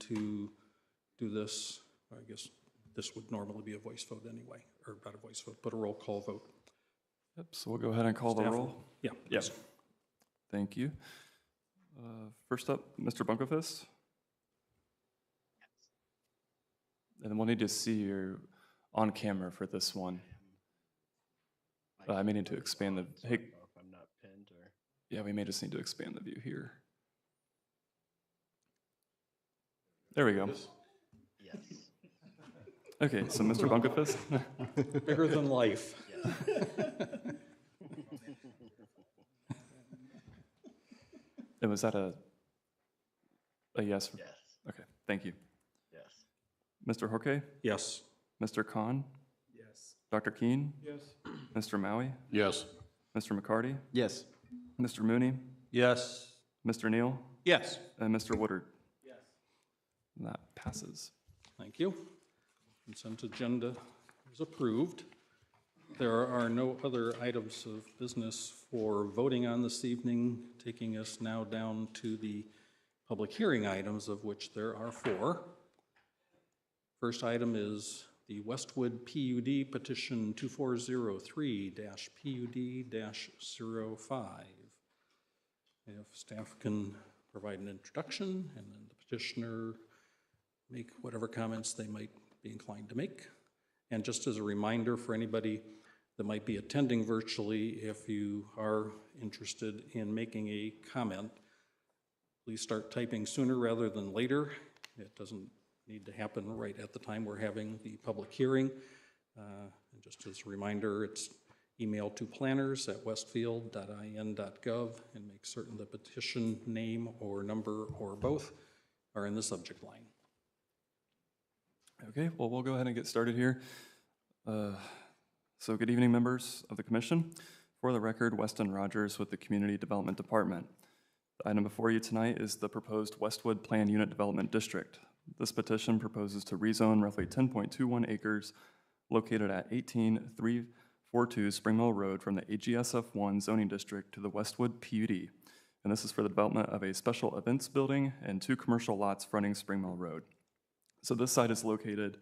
to do this, I guess this would normally be a voice vote anyway, or not a voice vote, but a roll call vote. Yep, so we'll go ahead and call the roll. Yeah. Yep. Thank you. First up, Mr. Bunkelfist. And then we'll need to see you on camera for this one. I may need to expand the, hey, if I'm not pinned or. Yeah, we may just need to expand the view here. There we go. Yes. Okay, so Mr. Bunkelfist. Bigger than life. Yes. And was that a yes? Yes. Okay, thank you. Yes. Mr. Horke? Yes. Mr. Khan? Yes. Dr. Keen? Yes. Mr. Maui? Yes. Mr. McCarty? Yes. Mr. Mooney? Yes. Mr. Neal? Yes. And Mr. Woodard? Yes. And that passes. Thank you. Consent agenda is approved. There are no other items of business for voting on this evening, taking us now down to the public hearing items, of which there are 4. First item is the Westwood PUD petition 2403-PUD-05. If staff can provide an introduction, and then the petitioner make whatever comments they might be inclined to make. And just as a reminder for anybody that might be attending virtually, if you are interested in making a comment, please start typing sooner rather than later. It doesn't need to happen right at the time we're having the public hearing. And just as a reminder, it's email to planners@westfield.in.gov and make certain the petition name or number or both are in the subject line. Okay, well, we'll go ahead and get started here. So good evening, members of the commission. For the record, Weston Rogers with the Community Development Department. The item before you tonight is the proposed Westwood Plan Unit Development District. This petition proposes to rezone roughly 10.21 acres located at 18342 Spring Mill Road from the AGSF1 zoning district to the Westwood PUD. And this is for the development of a special events building and 2 commercial lots fronting Spring Mill Road. So this site is located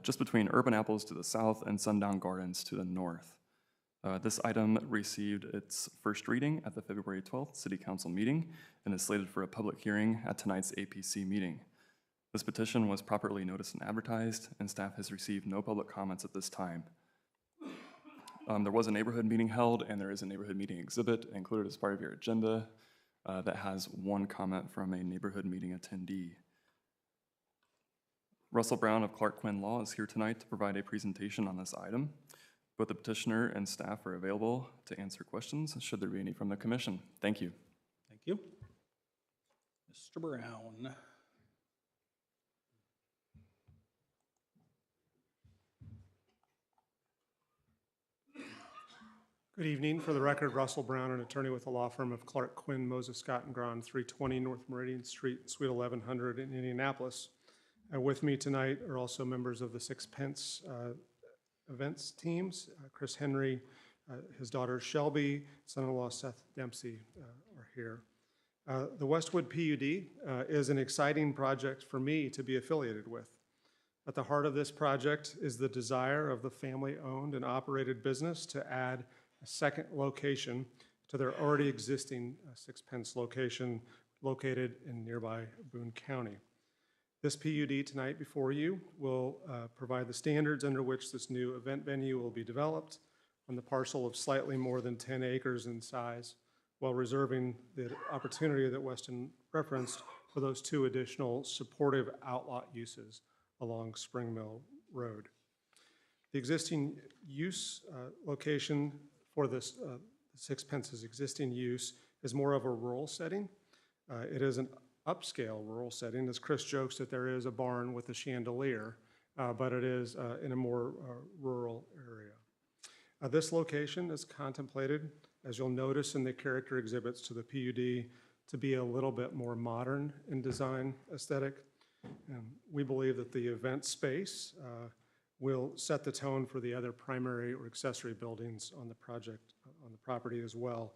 just between Urban Apples to the south and Sundown Gardens to the north. This item received its first reading at the February 12th City Council meeting and is slated for a public hearing at tonight's APC meeting. This petition was properly noticed and advertised, and staff has received no public comments at this time. There was a neighborhood meeting held, and there is a neighborhood meeting exhibit included as part of your agenda that has 1 comment from a neighborhood meeting attendee. Russell Brown of Clark Quinn Law is here tonight to provide a presentation on this item. Both the petitioner and staff are available to answer questions should there be any from the commission. Thank you. Thank you. Mr. Brown. Good evening. For the record, Russell Brown, an attorney with the law firm of Clark Quinn, Moses, Scott & Grahn, 320 North Meridian Street, Suite 1100 in Indianapolis. With me tonight are also members of the Sixpence events teams. Chris Henry, his daughter Shelby, son-in-law Seth Dempsey are here. The Westwood PUD is an exciting project for me to be affiliated with. At the heart of this project is the desire of the family-owned and operated business to add a second location to their already existing Sixpence location located in nearby Boone County. This PUD tonight before you will provide the standards under which this new event venue will be developed on the parcel of slightly more than 10 acres in size, while reserving the opportunity that Weston referenced for those 2 additional supportive outlot uses along Spring Mill Road. The existing use location for this Sixpence's existing use is more of a rural setting. It is an upscale rural setting, as Chris jokes that there is a barn with a chandelier, but it is in a more rural area. This location is contemplated, as you'll notice in the character exhibits to the PUD, to be a little bit more modern in design aesthetic. We believe that the event space will set the tone for the other primary or accessory buildings on the project, on the property as well,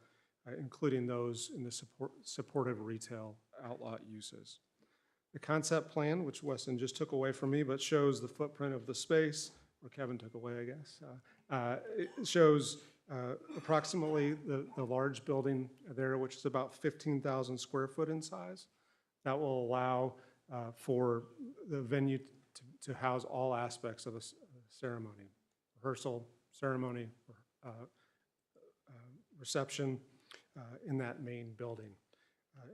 including those in the supportive retail outlot uses. The concept plan, which Weston just took away from me, but shows the footprint of the space, or Kevin took away, I guess. It shows approximately the large building there, which is about 15,000 square foot in size. That will allow for the venue to house all aspects of a ceremony, rehearsal, ceremony, reception in that main building.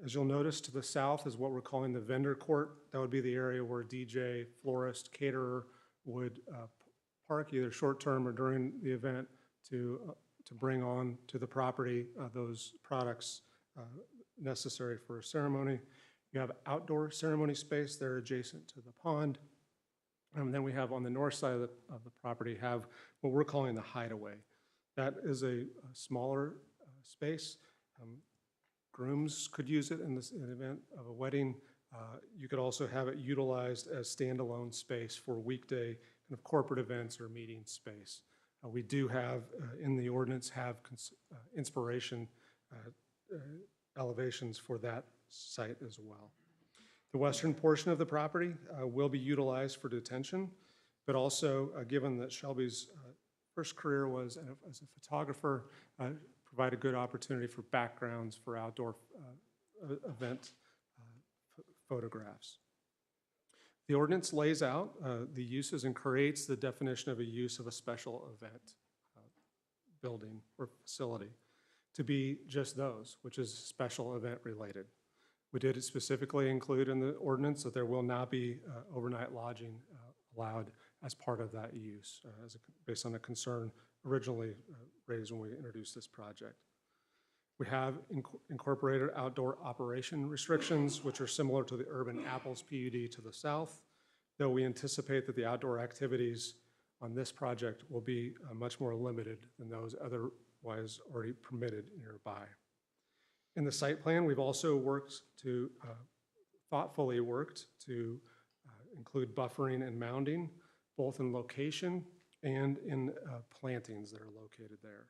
As you'll notice, to the south is what we're calling the vendor court. That would be the area where DJ, florist, caterer would park either short-term or during the event to bring on to the property those products necessary for a ceremony. You have outdoor ceremony space there adjacent to the pond. And then we have on the north side of the property have what we're calling the hideaway. That is a smaller space. Grooms could use it in the event of a wedding. You could also have it utilized as standalone space for weekday kind of corporate events or meeting space. We do have in the ordinance have inspiration elevations for that site as well. The western portion of the property will be utilized for detention, but also given that Shelby's first career was as a photographer, provide a good opportunity for backgrounds for outdoor event photographs. The ordinance lays out the uses and creates the definition of a use of a special event building or facility to be just those, which is special event related. We did specifically include in the ordinance that there will not be overnight lodging allowed as part of that use, based on a concern originally raised when we introduced this project. We have incorporated outdoor operation restrictions, which are similar to the Urban Apples PUD to the south, though we anticipate that the outdoor activities on this project will be much more limited than those otherwise already permitted nearby. In the site plan, we've also thoughtfully worked to include buffering and mounding, both in location and in plantings that are located there.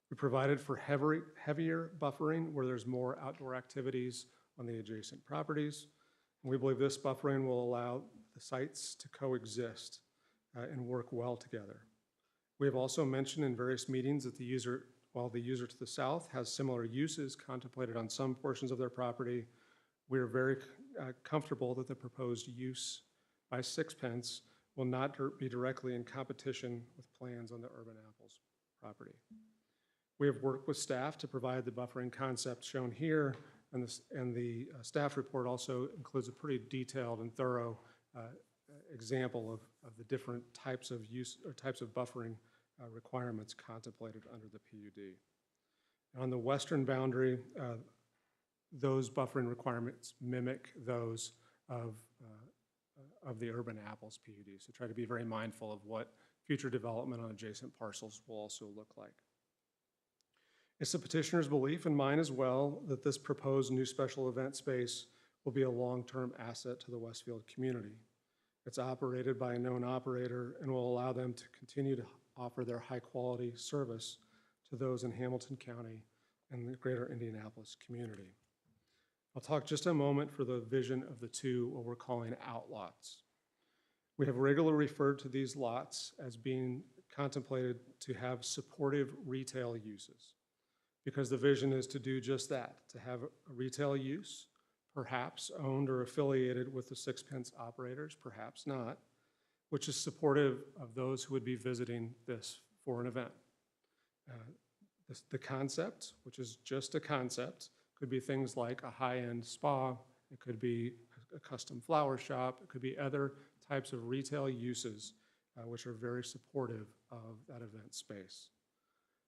We provided for heavier buffering where there's more outdoor activities on the adjacent properties. And we believe this buffering will allow the sites to coexist and work well together. We have also mentioned in various meetings that while the user to the south has similar uses contemplated on some portions of their property, we are very comfortable that the proposed use by Sixpence will not be directly in competition with plans on the Urban Apples property. We have worked with staff to provide the buffering concept shown here, and the staff report also includes a pretty detailed and thorough example of the different types of use or types of buffering requirements contemplated under the PUD. On the western boundary, those buffering requirements mimic those of the Urban Apples PUD. So try to be very mindful of what future development on adjacent parcels will also look like. It's the petitioner's belief, and mine as well, that this proposed new special event space will be a long-term asset to the Westfield community. It's operated by a known operator and will allow them to continue to offer their high-quality service to those in Hamilton County and the greater Indianapolis community. I'll talk just a moment for the vision of the two, what we're calling outlots. We have regularly referred to these lots as being contemplated to have supportive retail uses, because the vision is to do just that, to have a retail use, perhaps owned or affiliated with the Sixpence operators, perhaps not, which is supportive of those who would be visiting this for an event. The concept, which is just a concept, could be things like a high-end spa, it could be a custom flower shop, it could be other types of retail uses which are very supportive of that event space.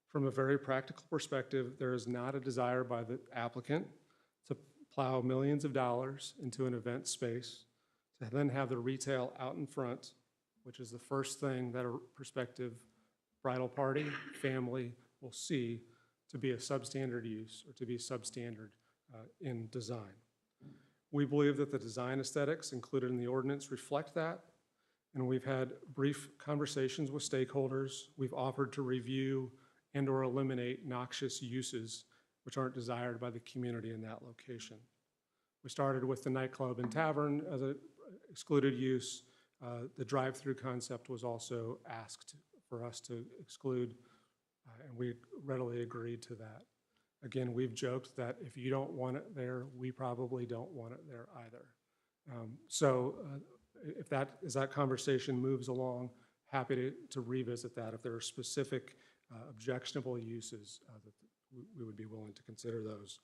From a very practical perspective, there is not a desire by the applicant to plow millions of dollars into an event space, to then have the retail out in front, which is the first thing that a prospective bridal party, family will see to be a substandard use or to be substandard in design. We believe that the design aesthetics included in the ordinance reflect that, and we've had brief conversations with stakeholders. We've offered to review and or eliminate noxious uses which aren't desired by the community in that location. We started with the nightclub and tavern as an excluded use. The drive-through concept was also asked for us to exclude, and we readily agreed to that. Again, we've joked that if you don't want it there, we probably don't want it there either. As that conversation moves along, happy to revisit that. If there are specific objectionable uses, that we would be willing to consider those.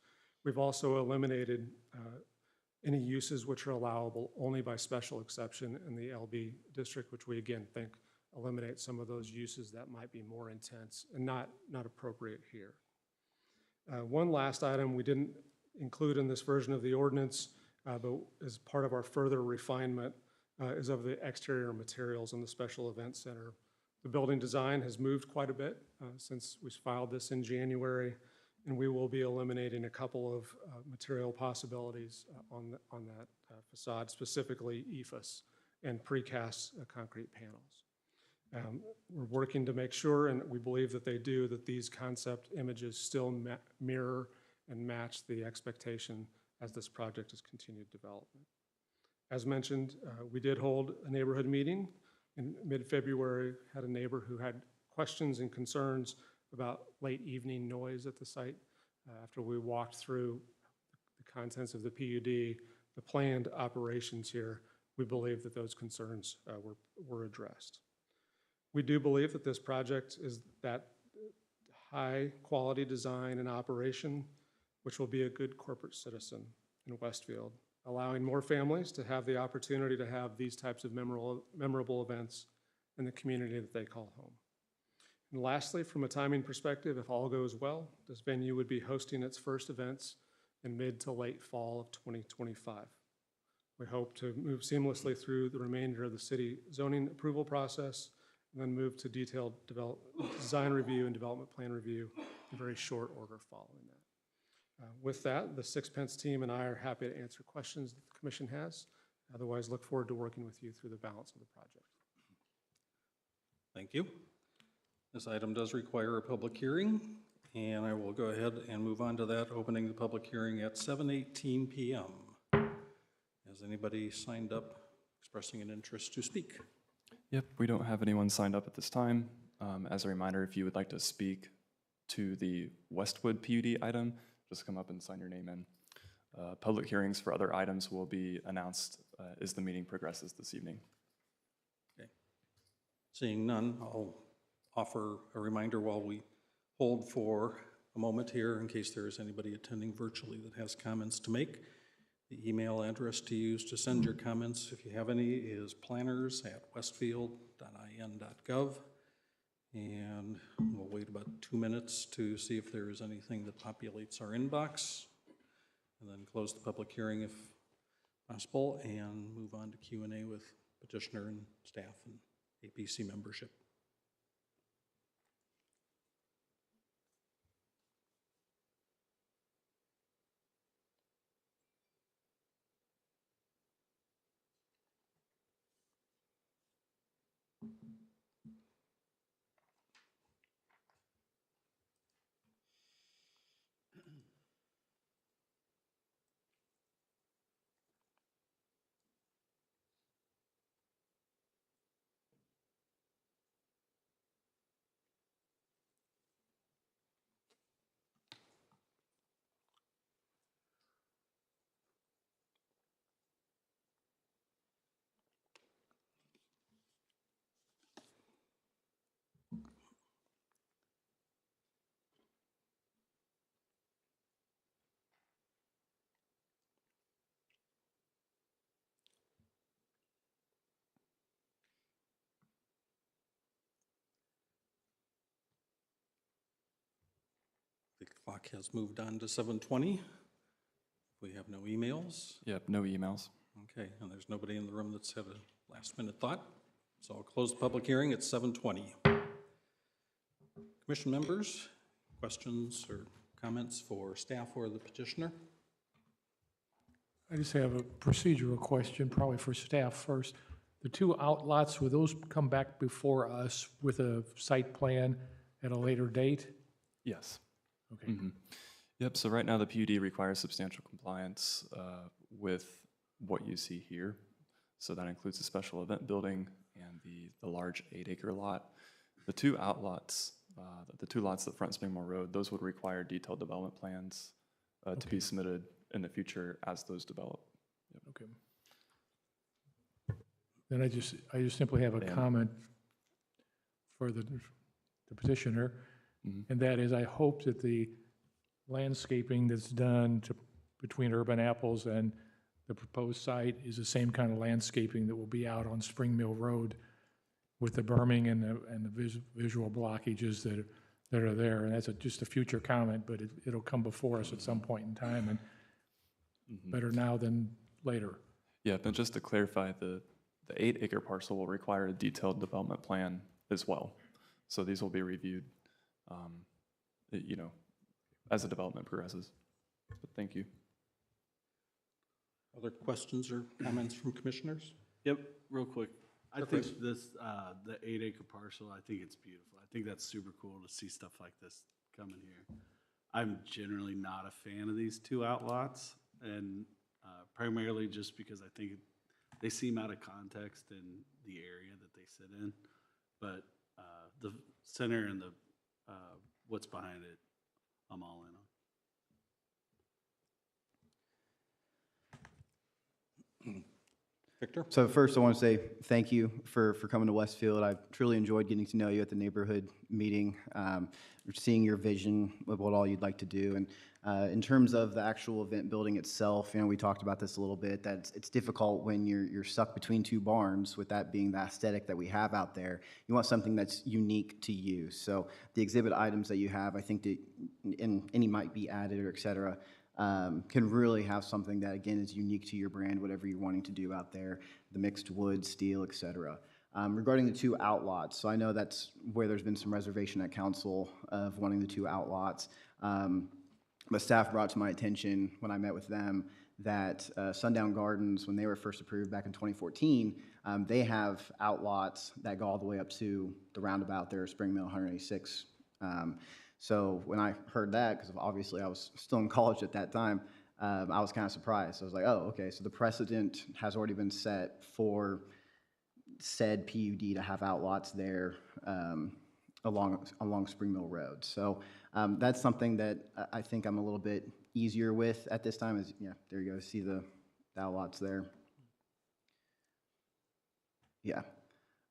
We've also eliminated any uses which are allowable only by special exception in the LB district, which we again think eliminates some of those uses that might be more intense and not appropriate here. One last item we didn't include in this version of the ordinance, but as part of our further refinement, is of the exterior materials in the Special Event Center. The building design has moved quite a bit since we filed this in January, and we will be eliminating a couple of material possibilities on that facade, specifically EFS and precast concrete panels. We're working to make sure, and we believe that they do, that these concept images still mirror and match the expectation as this project has continued development. As mentioned, we did hold a neighborhood meeting in mid-February, had a neighbor who had questions and concerns about late evening noise at the site. After we walked through the contents of the PUD, the planned operations here, we believe that those concerns were addressed. We do believe that this project is that high quality design and operation, which will be a good corporate citizen in Westfield, allowing more families to have the opportunity to have these types of memorable events in the community that they call home. And lastly, from a timing perspective, if all goes well, this venue would be hosting its first events in mid to late fall of 2025. We hope to move seamlessly through the remainder of the city zoning approval process and then move to detailed design review and development plan review in very short order following that. With that, the Sixpence team and I are happy to answer questions that the commission has. Otherwise, look forward to working with you through the balance of the project. Thank you. This item does require a public hearing, and I will go ahead and move on to that, opening the public hearing at 7:18 p.m. Has anybody signed up expressing an interest to speak? Yep, we don't have anyone signed up at this time. As a reminder, if you would like to speak to the Westwood PUD item, just come up and sign your name in. Public hearings for other items will be announced as the meeting progresses this evening. Okay. Seeing none, I'll offer a reminder while we hold for a moment here in case there is anybody attending virtually that has comments to make. The email address to use to send your comments, if you have any, is planners@westfield.in.gov. And we'll wait about 2 minutes to see if there is anything that populates our inbox, and then close the public hearing if possible, and move on to Q&A with petitioner and staff and APC membership. The clock has moved on to 7:20. We have no emails. Yep, no emails. Okay, and there's nobody in the room that's had a last-minute thought. So I'll close the public hearing at 7:20. Commission members, questions or comments for staff or the petitioner? I just have a procedural question, probably for staff first. The two outlots, will those come back before us with a site plan at a later date? Yes. Okay. Yep, so right now the PUD requires substantial compliance with what you see here. So that includes the special event building and the large 8-acre lot. The two outlots, the two lots that front Springmore Road, those would require detailed development plans to be submitted in the future as those develop. Okay. Then I just simply have a Dan. comment for the petitioner, and that is I hope that the landscaping that's done between Urban Apples and the proposed site is the same kind of landscaping that will be out on Spring Mill Road with the berming and the visual blockages that are there. And that's just a future comment, but it'll come before us at some point in time, and better now than later. Yeah, but just to clarify, the 8-acre parcel will require a detailed development plan as well. So these will be reviewed, you know, as the development progresses. But thank you. Other questions or comments from commissioners? Yep, real quick. I Sure, think Chris. this, the 8-acre parcel, I think it's beautiful. I think that's super cool to see stuff like this coming here. I'm generally not a fan of these two outlots, and primarily just because I think they seem out of context in the area that they sit in. But the center and the what's behind it, I'm all in on. Victor? So first, I want to say thank you for coming to Westfield. I've truly enjoyed getting to know you at the neighborhood meeting, seeing your vision of what all you'd like to do. And in terms of the actual event building itself, you know, we talked about this a little bit, that it's difficult when you're stuck between two barns, with that being the aesthetic that we have out there. You want something that's unique to you. So the exhibit items that you have, I think that any might be added or et cetera, can really have something that, again, is unique to your brand, whatever you're wanting to do out there, the mixed wood, steel, et cetera. Regarding the two outlots, so I know that's where there's been some reservation at council of wanting the two outlots. But staff brought to my attention when I met with them that Sundown Gardens, when they were first approved back in 2014, they have outlots that go all the way up to the roundabout there, Spring Mill 186. So when I heard that, because obviously I was still in college at that time, I was kind of surprised. I was like, oh, okay, so the precedent has already been set for said PUD to have outlots there along Spring Mill Road. So that's something that I think I'm a little bit easier with at this time. Is, yeah, there you go, see the outlots there. Yeah.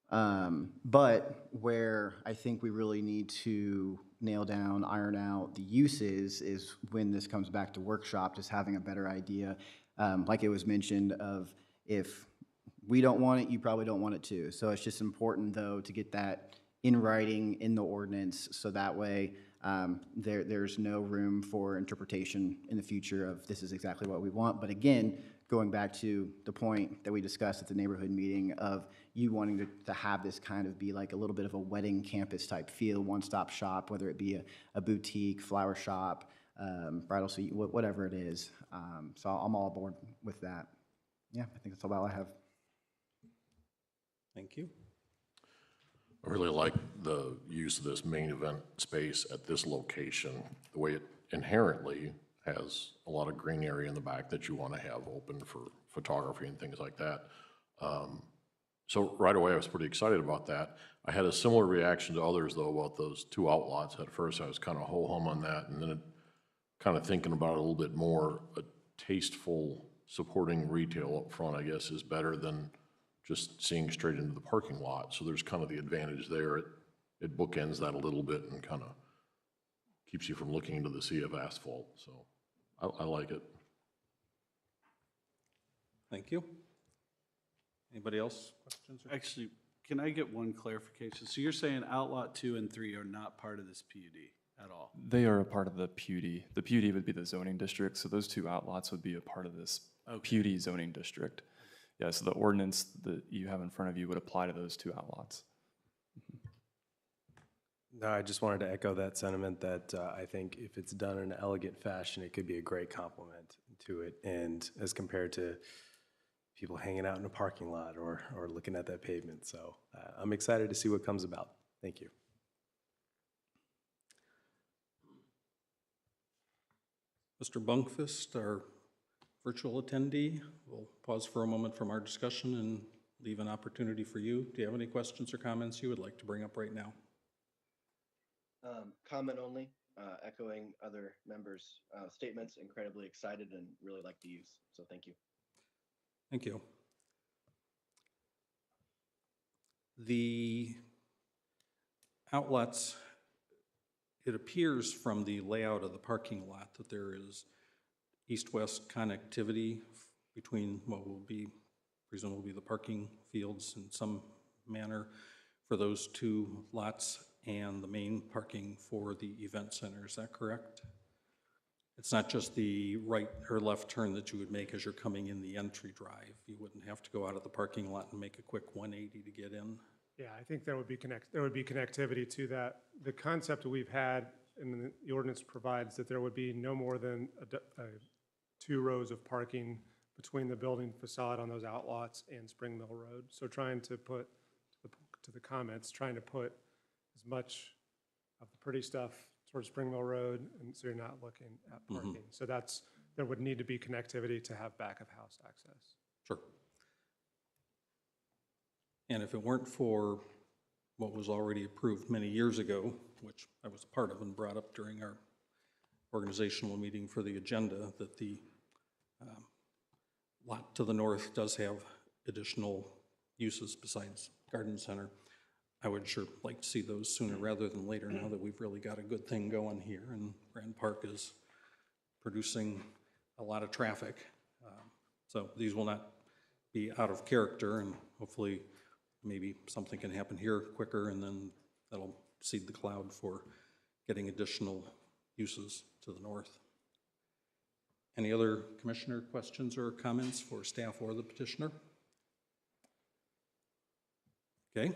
But where I think we really need to nail down, iron out the uses is when this comes back to workshop, just having a better idea. Like it was mentioned, of if we don't want it, you probably don't want it too. So it's just important, though, to get that in writing in the ordinance, so that way there's no room for interpretation in the future of this is exactly what we want. But again, going back to the point that we discussed at the neighborhood meeting of you wanting to have this kind of be like a little bit of a wedding campus type feel, one-stop shop, whether it be a boutique, flower shop, bridal suite, whatever it is. So I'm all aboard with that. Yeah, I think that's all I have. Thank you. I really like the use of this main event space at this location, the way it inherently has a lot of green area in the back that you want to have open for photography and things like that. So right away, I was pretty excited about that. I had a similar reaction to others, though, about those two outlots. At first, I was kind of ho-hum on that, and then kind of thinking about it a little bit more. A tasteful supporting retail up front, I guess, is better than just seeing straight into the parking lot. So there's kind of the advantage there. It bookends that a little bit and kind of keeps you from looking into the sea of asphalt. So I like it. Thank you. Anybody else? Questions? Actually, can I get one clarification? So you're saying outlot 2 and 3 are not part of this PUD at all? They are a part of the PUD. The PUD would be the zoning district, so those two outlots would be a part of this PUD zoning district. Yeah, so the ordinance that you have in front of you would apply to those two outlots. No, I just wanted to echo that sentiment that I think if it's done in an elegant fashion, it could be a great complement to it. And as compared to people hanging out in a parking lot or looking at that pavement. So I'm excited to see what comes about. Thank you. Mr. Bunkfist, our virtual attendee. We'll pause for a moment from our discussion and leave an opportunity for you. Do you have any questions or comments you would like to bring up right now? Comment only, echoing other members' statements, incredibly excited and really like the use. So thank you. Thank you. The outlets, it appears from the layout of the parking lot that there is east-west connectivity between what will be presumably the parking fields in some manner for those two lots and the main parking for the event center. Is that correct? It's not just the right or left turn that you would make as you're coming in the entry drive. You wouldn't have to go out of the parking lot and make a quick 180 to get in. Yeah, I think there would be connectivity to that. The concept we've had, and the ordinance provides that there would be no more than 2 rows of parking between the building facade on those outlots and Spring Mill Road. So trying to put, to the comments, trying to put as much of the pretty stuff towards Spring Mill Road, and so you're not looking at parking. So there would need to be connectivity to have back of house access. Sure. And if it weren't for what was already approved many years ago, which I was a part of and brought up during our organizational meeting for the agenda, that the lot to the north does have additional uses besides garden center, I would sure like to see those sooner rather than later, now that we've really got a good thing going here and Grand Park is producing a lot of traffic. So these will not be out of character, and hopefully maybe something can happen here quicker, and then that'll seed the cloud for getting additional uses to the north. Any other commissioner questions or comments for staff or the petitioner? Okay,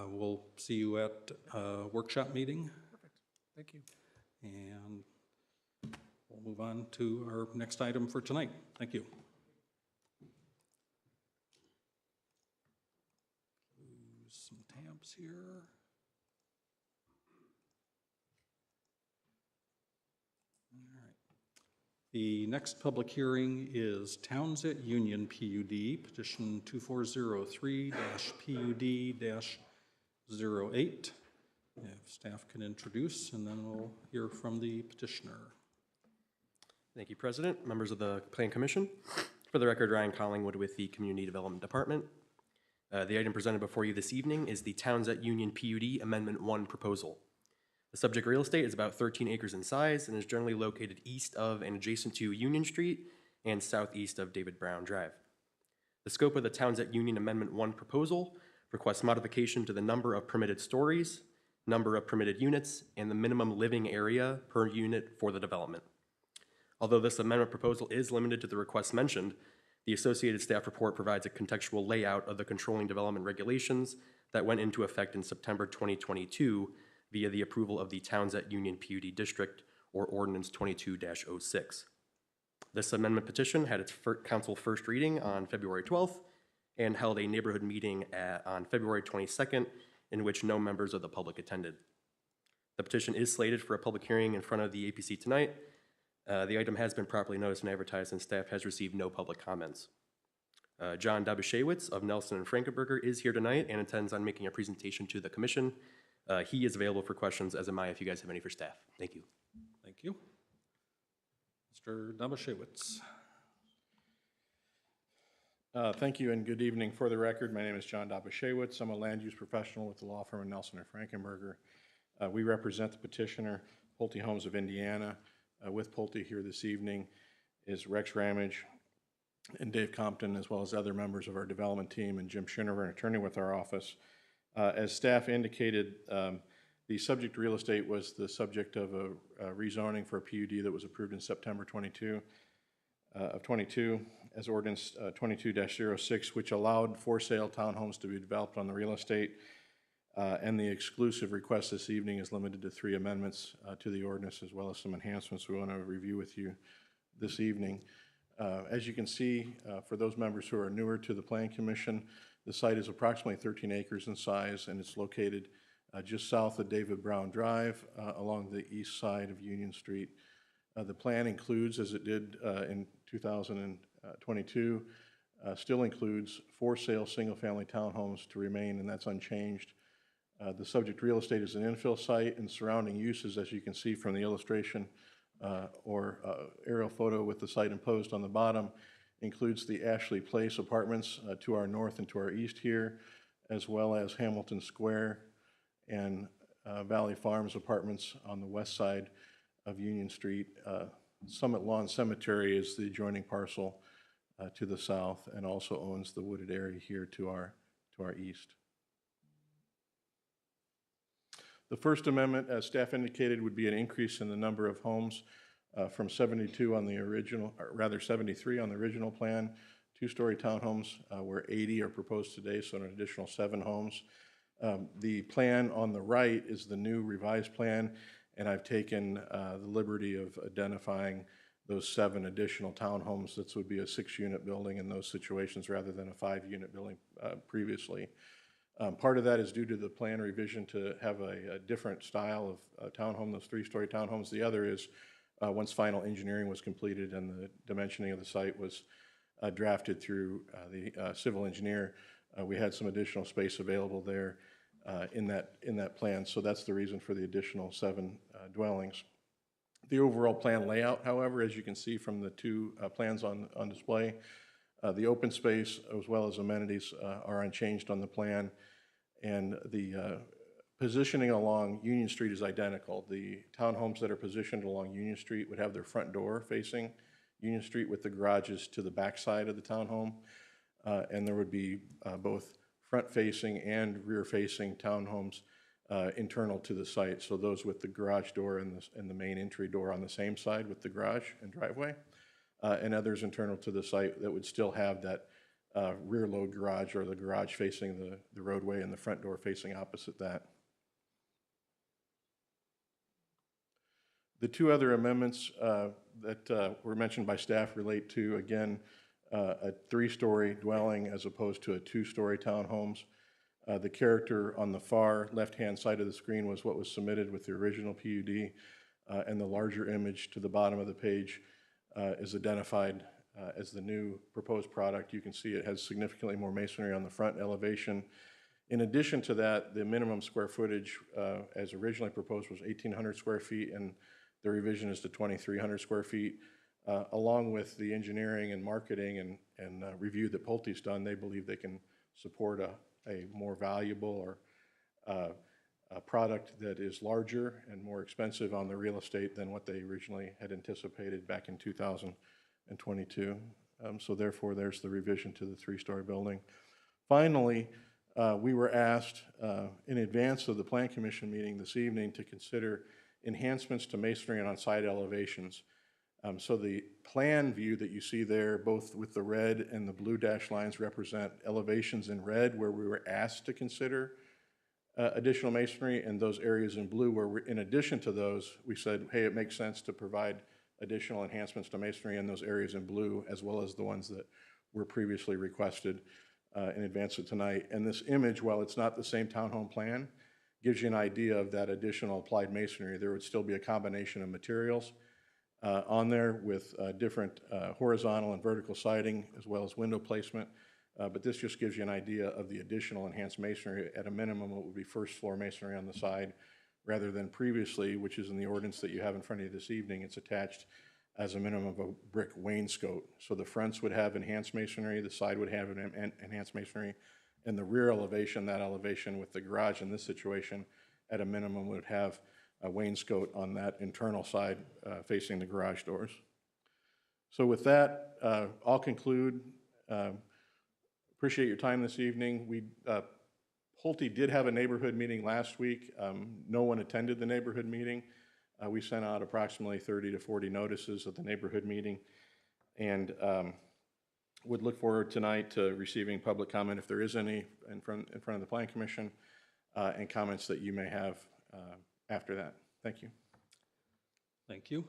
we'll see you at a workshop meeting. Perfect. Thank you. And we'll move on to our next item for tonight. Thank you. Lose some tabs here. All right. The next public hearing is Towns at Union PUD, petition 2403-PUD-08. If staff can introduce, and then we'll hear from the petitioner. Thank you, President, members of the Plan Commission. For the record, Ryan Collingwood with the Community Development Department. The item presented before you this evening is the Towns at Union PUD Amendment 1 proposal. The subject real estate is about 13 acres in size and is generally located east of and adjacent to Union Street and southeast of David Brown Drive. The scope of the Towns at Union Amendment 1 proposal requests modification to the number of permitted stories, number of permitted units, and the minimum living area per unit for the development. Although this amendment proposal is limited to the requests mentioned, the associated staff report provides a contextual layout of the controlling development regulations that went into effect in September 2022 via the approval of the Towns at Union PUD District, or Ordinance 22-06. This amendment petition had its council first reading on February 12th and held a neighborhood meeting on February 22nd, in which no members of the public attended. The petition is slated for a public hearing in front of the APC tonight. The item has been properly noticed and advertised, and staff has received no public comments. John Dobashewitz of Nelson and Frankenberger is here tonight and intends on making a presentation to the commission. He is available for questions, as am I, if you guys have any for staff. Thank you. Thank you. Mr. Dobashewitz. Thank you and good evening. For the record, my name is John Dobashewitz. I'm a land use professional with the law firm of Nelson and Frankenberger. We represent the petitioner, Pulte Homes of Indiana. With Pulte here this evening is Rex Ramage and Dave Compton, as well as other members of our development team, and Jim Schinover, an attorney with our office. As staff indicated, the subject real estate was the subject of a rezoning for a PUD that was approved in September 22 as ordinance 22-06, which allowed for sale townhomes to be developed on the real estate. And the exclusive request this evening is limited to 3 amendments to the ordinance, as well as some enhancements we want to review with you this evening. As you can see, for those members who are newer to the Plan Commission, the site is approximately 13 acres in size, and it's located just south of David Brown Drive along the east side of Union Street. The plan includes, as it did in 2022 still includes for sale single-family townhomes to remain, and that's unchanged. The subject real estate is an infill site, and surrounding uses, as you can see from the illustration or aerial photo with the site imposed on the bottom, includes the Ashley Place apartments to our north and to our east here, as well as Hamilton Square and Valley Farms apartments on the west side of Union Street. Summit Lawn Cemetery is the adjoining parcel to the south and also owns the wooded area here to our east. The First Amendment, as staff indicated, would be an increase in the number of homes from 72 on the original, or rather 73 on the original plan. Two-story townhomes where 80 are proposed today, so an additional 7 homes. The plan on the right is the new revised plan, and I've taken the liberty of identifying those 7 additional townhomes. This would be a 6-unit building in those situations rather than a 5-unit building previously. Part of that is due to the plan revision to have a different style of townhome, those 3-story townhomes. The other is once final engineering was completed and the dimensioning of the site was drafted through the civil engineer, we had some additional space available there in that plan. So that's the reason for the additional 7 dwellings. The overall plan layout, however, as you can see from the 2 plans on display, the open space as well as amenities are unchanged on the plan, and the positioning along Union Street is identical. The townhomes that are positioned along Union Street would have their front door facing Union Street with the garages to the back side of the townhome, and there would be both front-facing and rear-facing townhomes internal to the site. So those with the garage door and the main entry door on the same side with the garage and driveway, and others internal to the site that would still have that rear load garage or the garage facing the roadway and the front door facing opposite that. The 2 other amendments that were mentioned by staff relate to, again, a 3-story dwelling as opposed to a 2-story townhomes. The character on the far left-hand side of the screen was what was submitted with the original PUD, and the larger image to the bottom of the page is identified as the new proposed product. You can see it has significantly more masonry on the front elevation. In addition to that, the minimum square footage as originally proposed was 1,800 square feet, and the revision is to 2,300 square feet. Along with the engineering and marketing and review that Pulte's done, they believe they can support a more valuable or a product that is larger and more expensive on the real estate than what they originally had anticipated back in 2022. So therefore, there's the revision to the 3-story building. Finally, we were asked in advance of the Plan Commission meeting this evening to consider enhancements to masonry and on-site elevations. So the plan view that you see there, both with the red and the blue dashed lines, represent elevations in red where we were asked to consider additional masonry, and those areas in blue where in addition to those, we said, hey, it makes sense to provide additional enhancements to masonry in those areas in blue, as well as the ones that were previously requested in advance of tonight. And this image, while it's not the same townhome plan, gives you an idea of that additional applied masonry. There would still be a combination of materials on there with different horizontal and vertical siding, as well as window placement. But this just gives you an idea of the additional enhanced masonry. At a minimum, it would be first floor masonry on the side, rather than previously, which is in the ordinance that you have in front of you this evening, it's attached as a minimum of a brick wainscot. So the fronts would have enhanced masonry, the side would have an enhanced masonry, and the rear elevation, that elevation with the garage in this situation, at a minimum would have a wainscot on that internal side facing the garage doors. So with that, I'll conclude. Appreciate your time this evening. Pulte did have a neighborhood meeting last week. No one attended the neighborhood meeting. We sent out approximately 30 to 40 notices at the neighborhood meeting, and would look forward tonight to receiving public comment if there is any in front of the Plan Commission, and comments that you may have after that. Thank you. Thank you.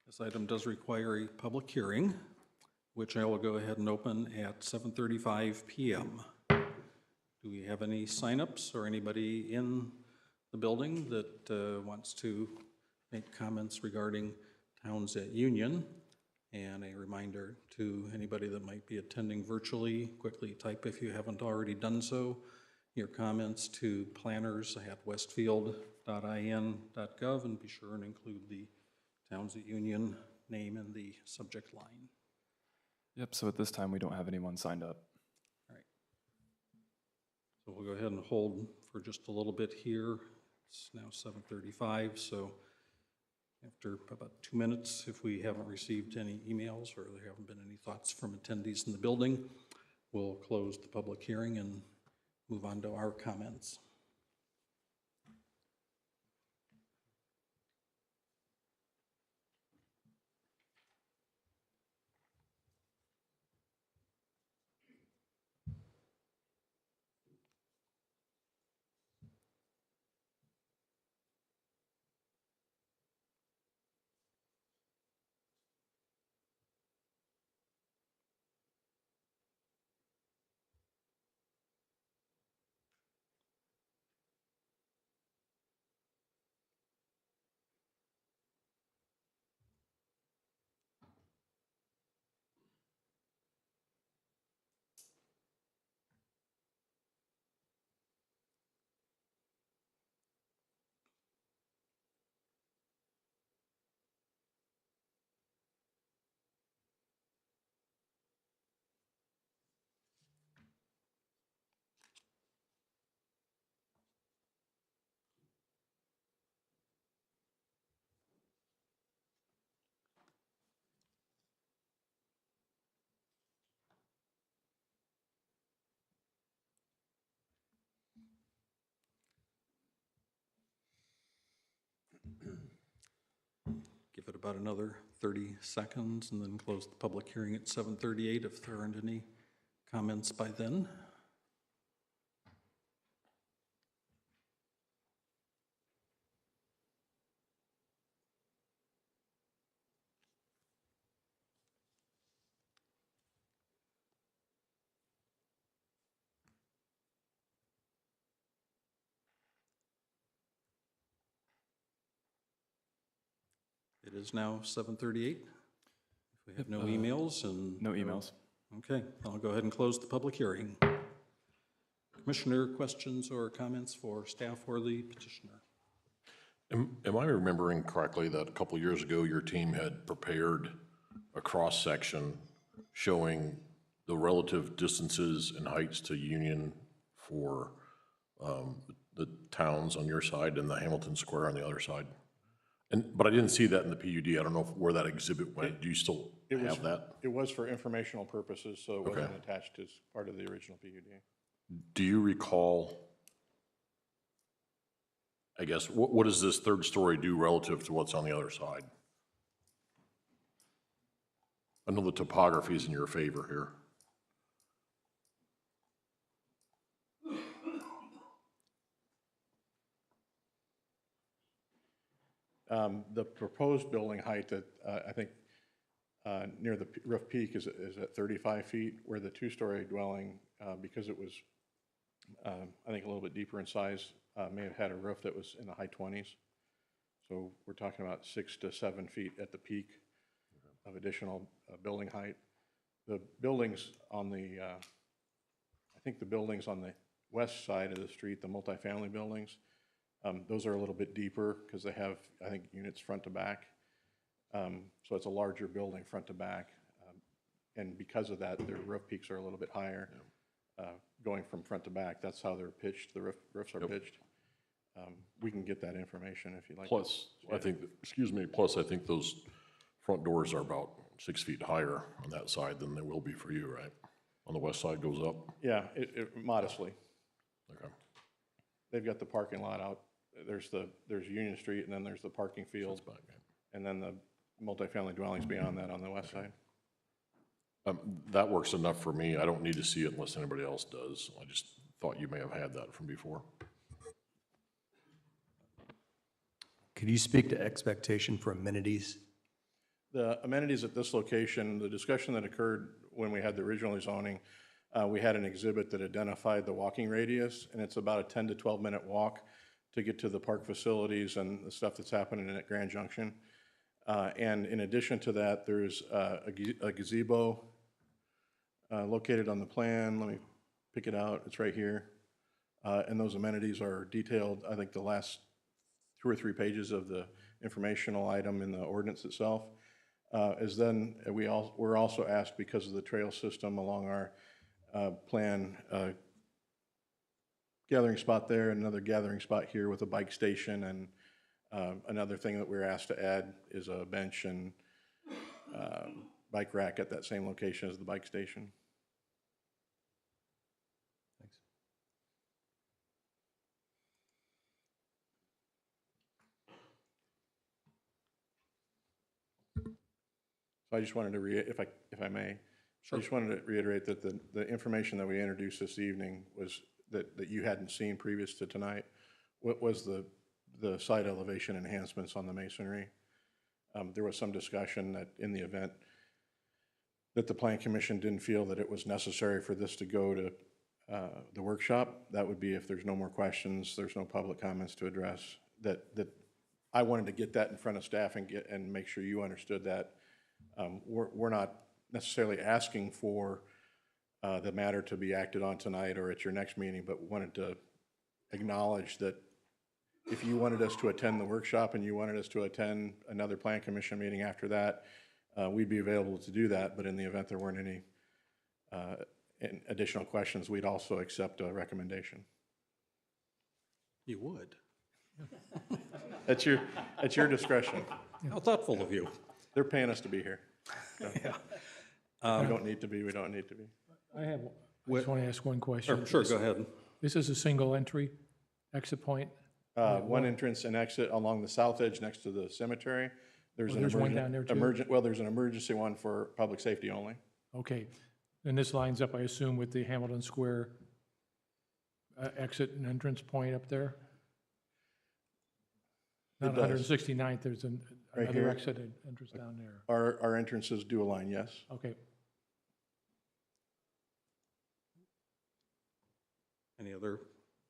This item does require a public hearing, which I will go ahead and open at 7:35 p.m. Do we have any signups or anybody in the building that wants to make comments regarding Towns at Union? And a reminder to anybody that might be attending virtually, quickly type if you haven't already done so, your comments to planners@westfield.in.gov, and be sure and include the Towns at Union name in the subject line. Yep, so at this time, we don't have anyone signed up. All right. So we'll go ahead and hold for just a little bit here. It's now 7:35, so after about 2 minutes, if we haven't received any emails or there haven't been any thoughts from attendees in the building, we'll close the public hearing and move on to our comments. Give it about another 30 seconds and then close the public hearing at 7:38 if there aren't any comments by then. It is now 7:38. If we have no emails and... No emails. Okay, I'll go ahead and close the public hearing. Commissioner, questions or comments for staff or the petitioner? Am I remembering correctly that a couple years ago, your team had prepared a cross-section showing the relative distances and heights to Union for the towns on your side and the Hamilton Square on the other side? But I didn't see that in the PUD. I don't know where that exhibit went. Do you still have that? It was for informational purposes, so it wasn't attached as part of the original PUD. Do you recall, I guess, what does this third story do relative to what's on the other side? I know the topography is in your favor here. The proposed building height that I think near the roof peak is at 35 feet, where the two-story dwelling, because it was, I think, a little bit deeper in size, may have had a roof that was in the high 20s. So we're talking about 6 to 7 feet at the peak of additional building height. The buildings on the, I think the buildings on the west side of the street, the multifamily buildings, those are a little bit deeper because they have, I think, units front to back. So it's a larger building front to back. And because of that, their roof peaks are a little bit higher going from front to back. That's how they're pitched, the roofs are pitched. We can get that information if you'd like. Plus, I think, excuse me, plus I think those front doors are about 6 feet higher on that side than they will be for you, right? On the west side goes up? Yeah, it modestly. Okay. They've got the parking lot out. There's Union Street, and then there's the parking field, and then the multifamily dwellings beyond that on the west side. That works enough for me. I don't need to see it unless anybody else does. I just thought you may have had that from before. Could you speak to expectation for amenities? The amenities at this location, the discussion that occurred when we had the original zoning, we had an exhibit that identified the walking radius, and it's about a 10 to 12-minute walk to get to the park facilities and the stuff that's happening at Grand Junction. And in addition to that, there's a gazebo located on the plan. Let me pick it out. It's right here. And those amenities are detailed, I think, the last 2 or 3 pages of the informational item in the ordinance itself. We're also asked, because of the trail system along our plan, gathering spot there, another gathering spot here with a bike station, and another thing that we're asked to add is a bench and bike rack at that same location as the bike station. Thanks. So I just wanted to if I may, I just wanted to reiterate that the information that we introduced this evening was that you hadn't seen previous to tonight. What was the site elevation enhancements on the masonry? There was some discussion that in the event that the Plan Commission didn't feel that it was necessary for this to go to the workshop. That would be if there's no more questions, there's no public comments to address. That I wanted to get that in front of staff and make sure you understood that. We're not necessarily asking for the matter to be acted on tonight or at your next meeting, but wanted to acknowledge that if you wanted us to attend the workshop and you wanted us to attend another Plan Commission meeting after that, we'd be available to do that. But in the event there weren't any additional questions, we'd also accept a recommendation. You would. At your discretion. How thoughtful of you. They're paying us to be here. So we don't need to be, we don't need to be. I just want to ask one question. Sure, go ahead. This is a single entry exit point? One entrance and exit along the south edge next to the cemetery. There's Oh, there's one down there too? Well, there's an emergency one for public safety only. Okay. And this lines up, I assume, with the Hamilton Square exit and entrance point up there? Not It does. 169th, there's Right another here. exit and entrance down there. Our entrances do align, yes. Okay. Any other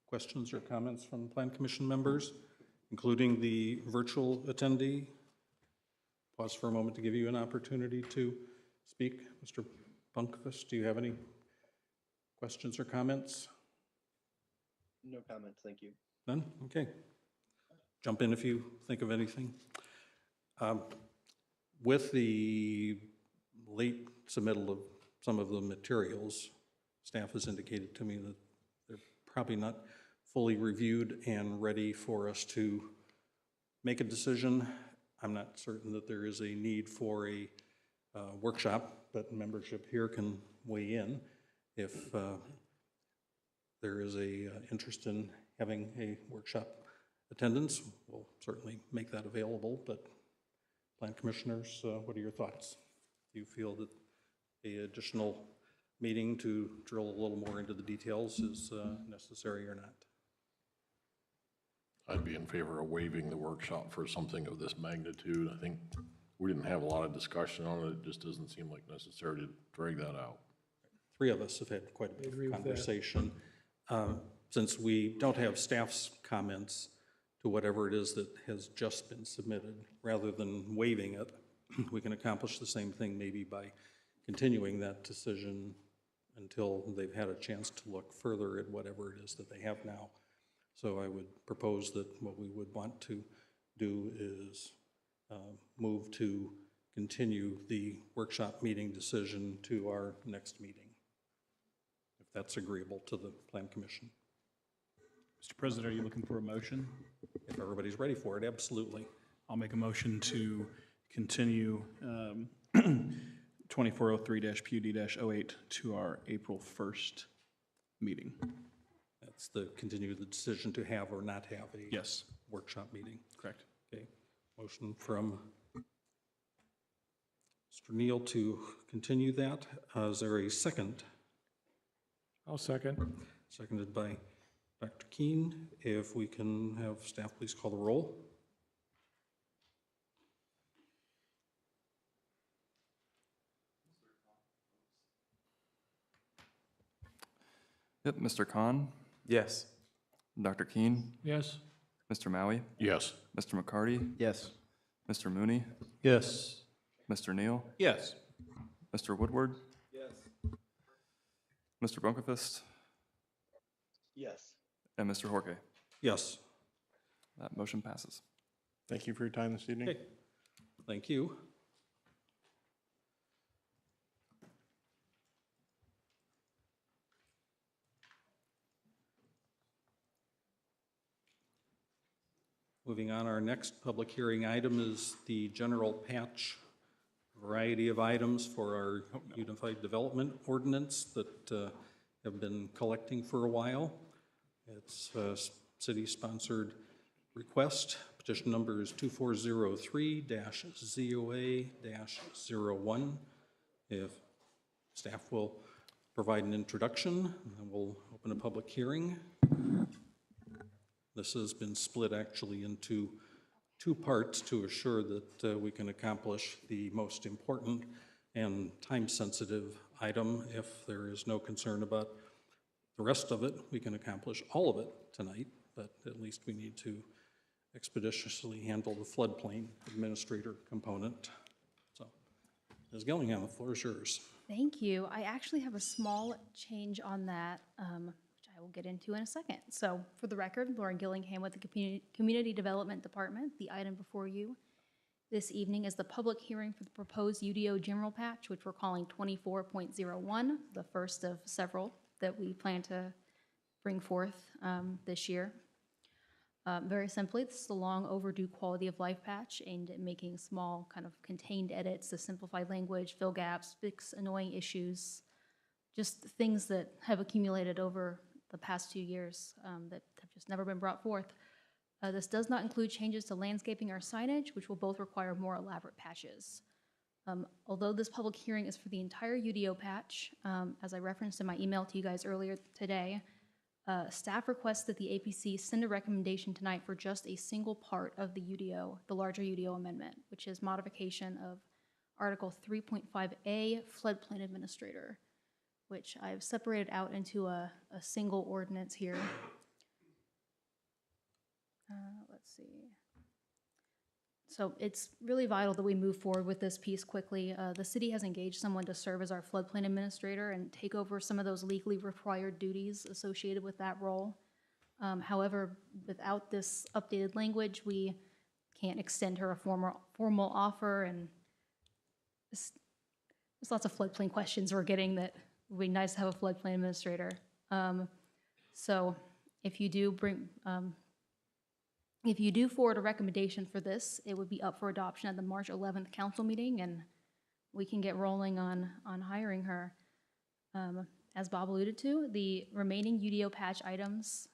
questions or comments from Plan Commission members, including the virtual attendee? Pause for a moment to give you an opportunity to speak. Mr. Bunkvist, do you have any questions or comments? No comments, thank you. None? Okay. Jump in if you think of anything. With the late submittal of some of the materials, staff has indicated to me that they're probably not fully reviewed and ready for us to make a decision. I'm not certain that there is a need for a workshop, but membership here can weigh in if there is a interest in having a workshop attendance. We'll certainly make that available, but Plan Commissioners, what are your thoughts? Do you feel that a additional meeting to drill a little more into the details is necessary or not? I'd be in favor of waiving the workshop for something of this magnitude. I think we didn't have a lot of discussion on it. It just doesn't seem like necessary to drag that out. Three of us have had quite a bit agree of with that. conversation. Since we don't have staff's comments to whatever it is that has just been submitted, rather than waiving it, we can accomplish the same thing maybe by continuing that decision until they've had a chance to look further at whatever it is that they have now. So I would propose that what we would want to do is move to continue the workshop meeting decision to our next meeting, if that's agreeable to the Plan Commission. Mr. President, are you looking for a motion? If everybody's ready for it, absolutely. I'll make a motion to continue 2403-PUD-08 to our April 1st meeting. That's the continue the decision to have or not have a Yes, workshop meeting. correct. Okay, motion from Mr. Neal to continue that. Is there a second? I'll second. Seconded by Dr. Keen. If we can have staff please call the roll. Yep, Mr. Khan, Yes. Dr. Keen, Yes? Mr. Maui, Yes. Mr. McCarty, Yes. Mr. Mooney, Yes. Mr. Neal, Yes. Mr. Woodward? Yes. Mr. Bunkefist, Yes. and Mr. Horke. Yes. That motion passes. Thank you for your time this evening. Okay. Thank you. Moving on, our next public hearing item is the general patch variety of items for our Unified Development Ordinance that have been collecting for a while. It's a city-sponsored request. Petition number is 2403-ZOA-01. If staff will provide an introduction, then we'll open a public hearing. This has been split actually into two parts to assure that we can accomplish the most important and time-sensitive item. If there is no concern about the rest of it, we can accomplish all of it tonight, but at least we need to expeditiously handle the floodplain administrator component. So, Ms. Gillingham, the floor is yours. Thank you. I actually have a small change on that, which I will get into in a second. So for the record, Lauren Gillingham with the Community Development Department. The item before you this evening is the public hearing for the proposed UDO general patch, which we're calling 24.01, the first of several that we plan to bring forth this year. Very simply, this is a long overdue quality of life patch aimed at making small kind of contained edits to simplify language, fill gaps, fix annoying issues, just things that have accumulated over the past 2 years that have just never been brought forth. This does not include changes to landscaping or signage, which will both require more elaborate patches. Although this public hearing is for the entire UDO patch, as I referenced in my email to you guys earlier today, staff requests that the APC send a recommendation tonight for just a single part of the UDO, the larger UDO amendment, which is modification of Article 3.5A, Floodplain Administrator, which I've separated out into a single ordinance here. Let's see. So it's really vital that we move forward with this piece quickly. The city has engaged someone to serve as our floodplain administrator and take over some of those legally required duties associated with that role. However, without this updated language, we can't extend her a formal offer, and there's lots of floodplain questions we're getting that would be nice to have a floodplain administrator. So if you do forward a recommendation for this, it would be up for adoption at the March 11th council meeting, and we can get rolling on hiring her. As Bob alluded to, the remaining UDO patch items,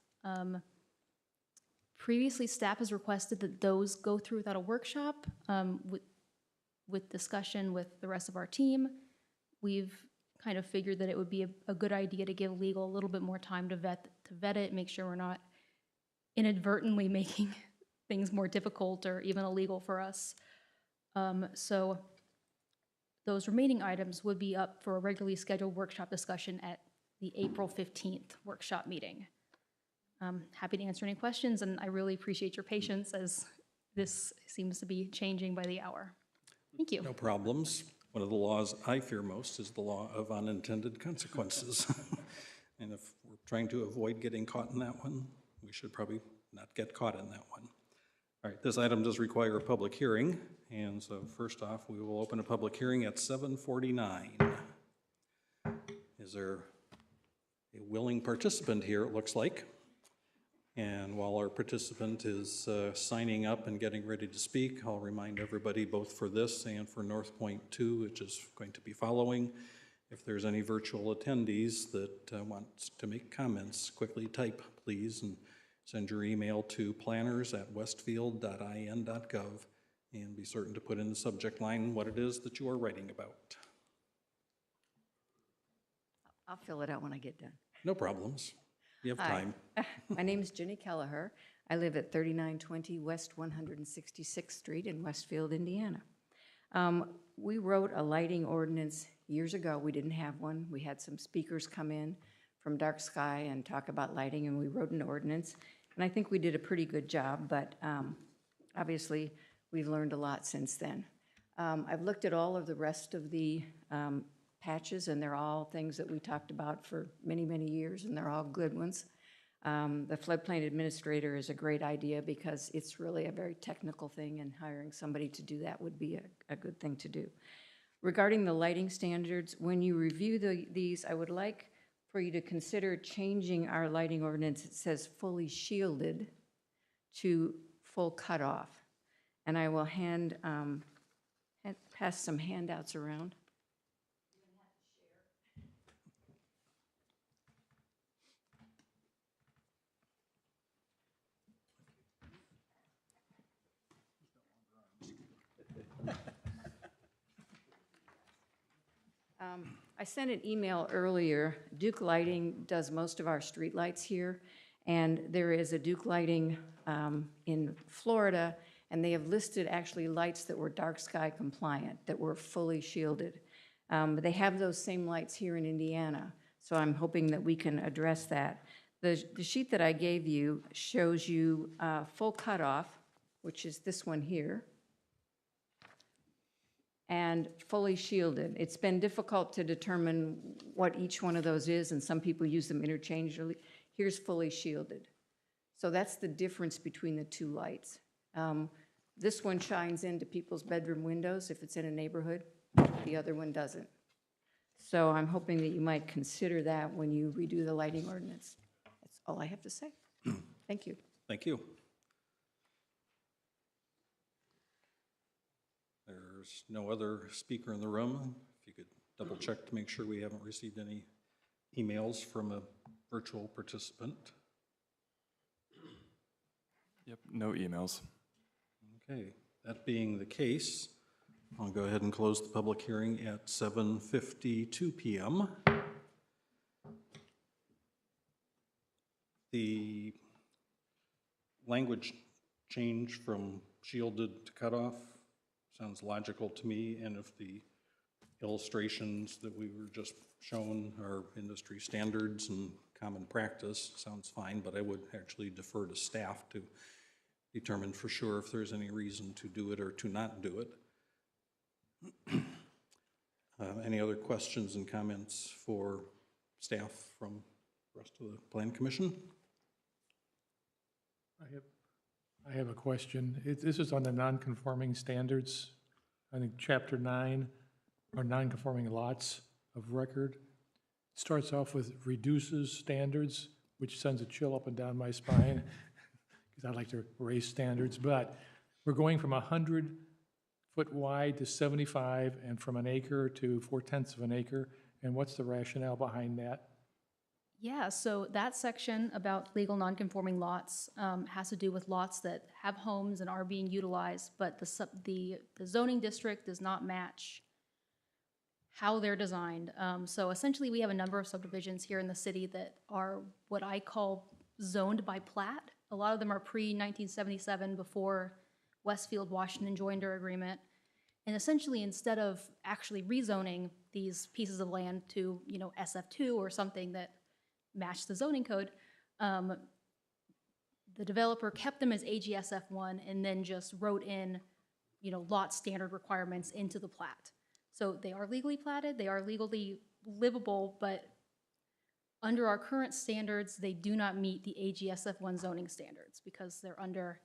previously staff has requested that those go through without a workshop with discussion with the rest of our team. We've kind of figured that it would be a good idea to give legal a little bit more time to vet it, make sure we're not inadvertently making things more difficult or even illegal for us. So those remaining items would be up for a regularly scheduled workshop discussion at the April 15th workshop meeting. I'm happy to answer any questions, and I really appreciate your patience as this seems to be changing by the hour. Thank you. No problems. One of the laws I fear most is the law of unintended consequences. And if we're trying to avoid getting caught in that one, we should probably not get caught in that one. All right, this item does require a public hearing, and so first off, we will open a public hearing at 7:49. Is there a willing participant here, it looks like? And while our participant is signing up and getting ready to speak, I'll remind everybody both for this and for North Point 2, which is going to be following, if there's any virtual attendees that want to make comments, quickly type, please, and send your email to planners@westfield.in.gov, and be certain to put in the subject line what it is that you are writing about. I'll fill it out when I get done. No problems. You have time. My name is Jenny Kelleher. I live at 3920 West 166th Street in Westfield, Indiana. We wrote a lighting ordinance years ago. We didn't have one. We had some speakers come in from Dark Sky and talk about lighting, and we wrote an ordinance. And I think we did a pretty good job, but obviously We've learned a lot since then. I've looked at all of the rest of the patches, and they're all things that we talked about for many, many years, and they're all good ones. The floodplain administrator is a great idea because it's really a very technical thing, and hiring somebody to do that would be a good thing to do. Regarding the lighting standards, when you review these, I would like for you to consider changing our lighting ordinance. It says fully shielded to full cutoff. And I will pass some handouts around. I sent an email earlier. Duke Lighting does most of our street lights here, and there is a Duke Lighting in Florida, and they have listed actually lights that were dark sky compliant, that were fully shielded. But they have those same lights here in Indiana, so I'm hoping that we can address that. The sheet that I gave you shows you full cutoff, which is this one here, and fully shielded. It's been difficult to determine what each one of those is, and some people use them interchangeably. Here's fully shielded. So that's the difference between the two lights. This one shines into people's bedroom windows if it's in a neighborhood. The other one doesn't. So I'm hoping that you might consider that when you redo the lighting ordinance. That's all I have to say. Thank you. Thank you. There's no other speaker in the room. If you could double check to make sure we haven't received any emails from a virtual participant. Yep, no emails. Okay, that being the case, I'll go ahead and close the public hearing at 7:52 p.m. The language change from shielded to cutoff sounds logical to me, and if the illustrations that we were just shown are industry standards and common practice, sounds fine, but I would actually defer to staff to determine for sure if there's any reason to do it or to not do it. Any other questions and comments for staff from the rest of the Plan Commission? I have a question. This is on the non-conforming standards. I think Chapter 9, or non-conforming lots of record. It starts off with reduces standards, which sends a chill up and down my spine, because I like to raise standards. But we're going from 100 foot wide to 75, and from an acre to 4/10 of an acre. And what's the rationale behind that? Yeah, so that section about legal non-conforming lots has to do with lots that have homes and are being utilized, but the zoning district does not match how they're designed. So essentially, we have a number of subdivisions here in the city that are what I call zoned by plat. A lot of them are pre-1977, before Westfield, Washington joined our agreement. And essentially, instead of actually rezoning these pieces of land to, SF2 or something that match the zoning code, the developer kept them as AGSF1 and then just wrote in, lot standard requirements into the plat. So they are legally platted, they are legally livable, but under our current standards, they do not meet the AGSF1 zoning standards because they're under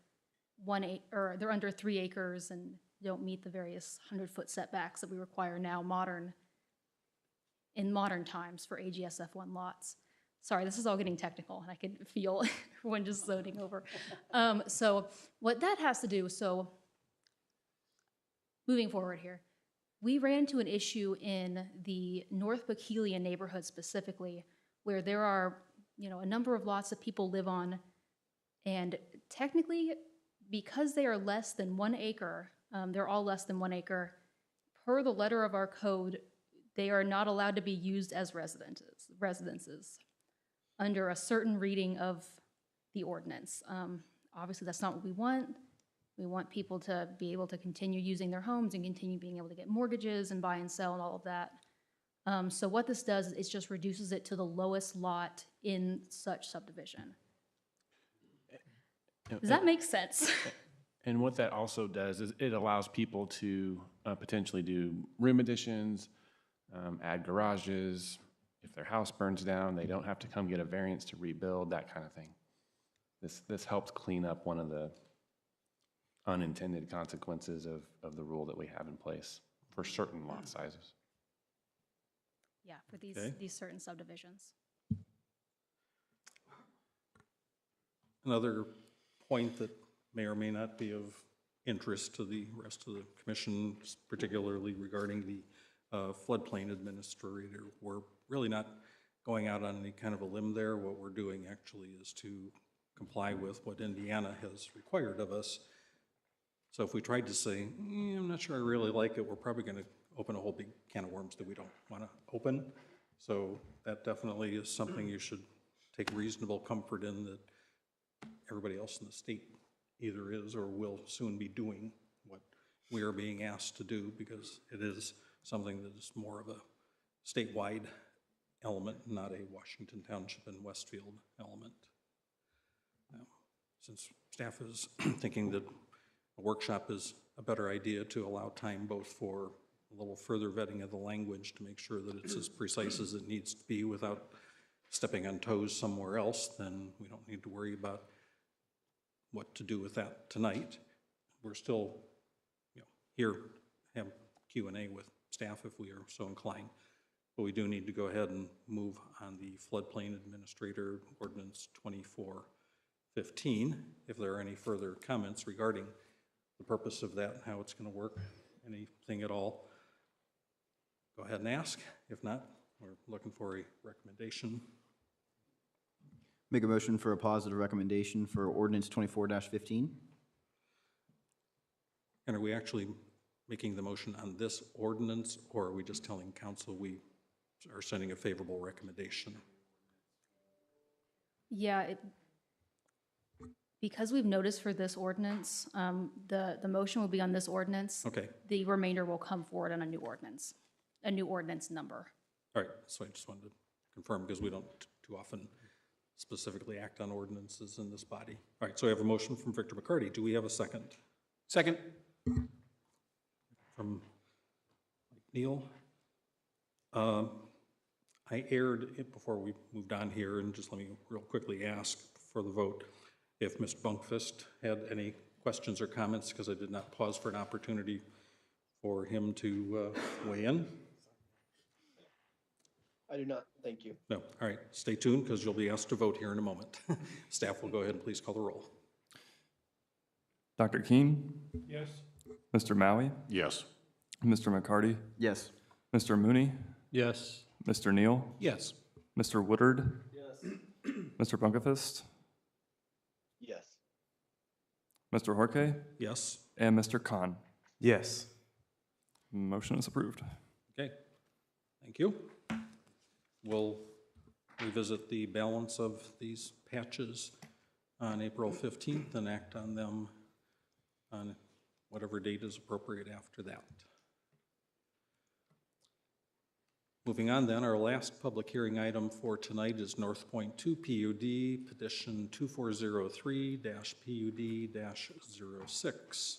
3 acres and don't meet the various 100-foot setbacks that we require now in modern times for AGSF1 lots. Sorry, this is all getting technical, and I can feel everyone just zoning over. So what that has to do, so moving forward here, we ran into an issue in the North Bokeelia neighborhood specifically, where there are, a number of lots that people live on, and technically, because they are less than 1 acre, they're all less than 1 acre, per the letter of our code, they are not allowed to be used as residences under a certain reading of the ordinance. Obviously, that's not what we want. We want people to be able to continue using their homes and continue being able to get mortgages and buy and sell and all of that. So what this does is it just reduces it to the lowest lot in such subdivision. Does that make sense? And what that also does is it allows people to potentially do room additions, add garages. If their house burns down, they don't have to come get a variance to rebuild, that kind of thing. This helps clean up one of the unintended consequences of the rule that we have in place for certain lot sizes. Yeah, for Okay. these certain subdivisions. Another point that may or may not be of interest to the rest of the commission, particularly regarding the floodplain administrator. We're really not going out on any kind of a limb there. What we're doing actually is to comply with what Indiana has required of us. So if we tried to say, I'm not sure I really like it, we're probably going to open a whole big can of worms that we don't want to open. So that definitely is something you should take reasonable comfort in, that everybody else in the state either is or will soon be doing what we are being asked to do, because it is something that is more of a statewide element, not a Washington Township and Westfield element. Since staff is thinking that a workshop is a better idea to allow time both for a little further vetting of the language to make sure that it's as precise as it needs to be without stepping on toes somewhere else, then we don't need to worry about what to do with that tonight. We're still, here to have Q&A with staff if we are so inclined, but we do need to go ahead and move on the floodplain administrator ordinance 2415. If there are any further comments regarding the purpose of that, how it's going to work, anything at all, go ahead and ask. If not, we're looking for a recommendation. Make a motion for a positive recommendation for ordinance 24-15. And are we actually making the motion on this ordinance, or are we just telling council we are sending a favorable recommendation? Yeah, because we've noticed for this ordinance, the motion will be on this ordinance. Okay. The remainder will come forward on a new ordinance number. All right, so I just wanted to confirm, because we don't too often specifically act on ordinances in this body. All right, so we have a motion from Victor McCarty. Do we have a second? Second. From Neil. I aired it before we moved on here, and just let me real quickly ask for the vote if Mr. Bunkfist had any questions or comments, because I did not pause for an opportunity for him to weigh in. I do not, thank you. No, all right, stay tuned, because you'll be asked to vote here in a moment. Staff will go ahead and please call the roll. Dr. Keen? Yes. Mr. Maui? Yes. Mr. McCarty? Yes. Mr. Mooney? Yes. Mr. Neal? Yes. Mr. Woodard? Yes. Mr. Bunkefist? Yes. Mr. Horke? Yes. And Mr. Khan? Yes. Motion is approved. Okay, thank you. We'll revisit the balance of these patches on April 15th and act on them on whatever date is appropriate after that. Moving on then, our last public hearing item for tonight is North Point 2 PUD, petition 2403-PUD-06.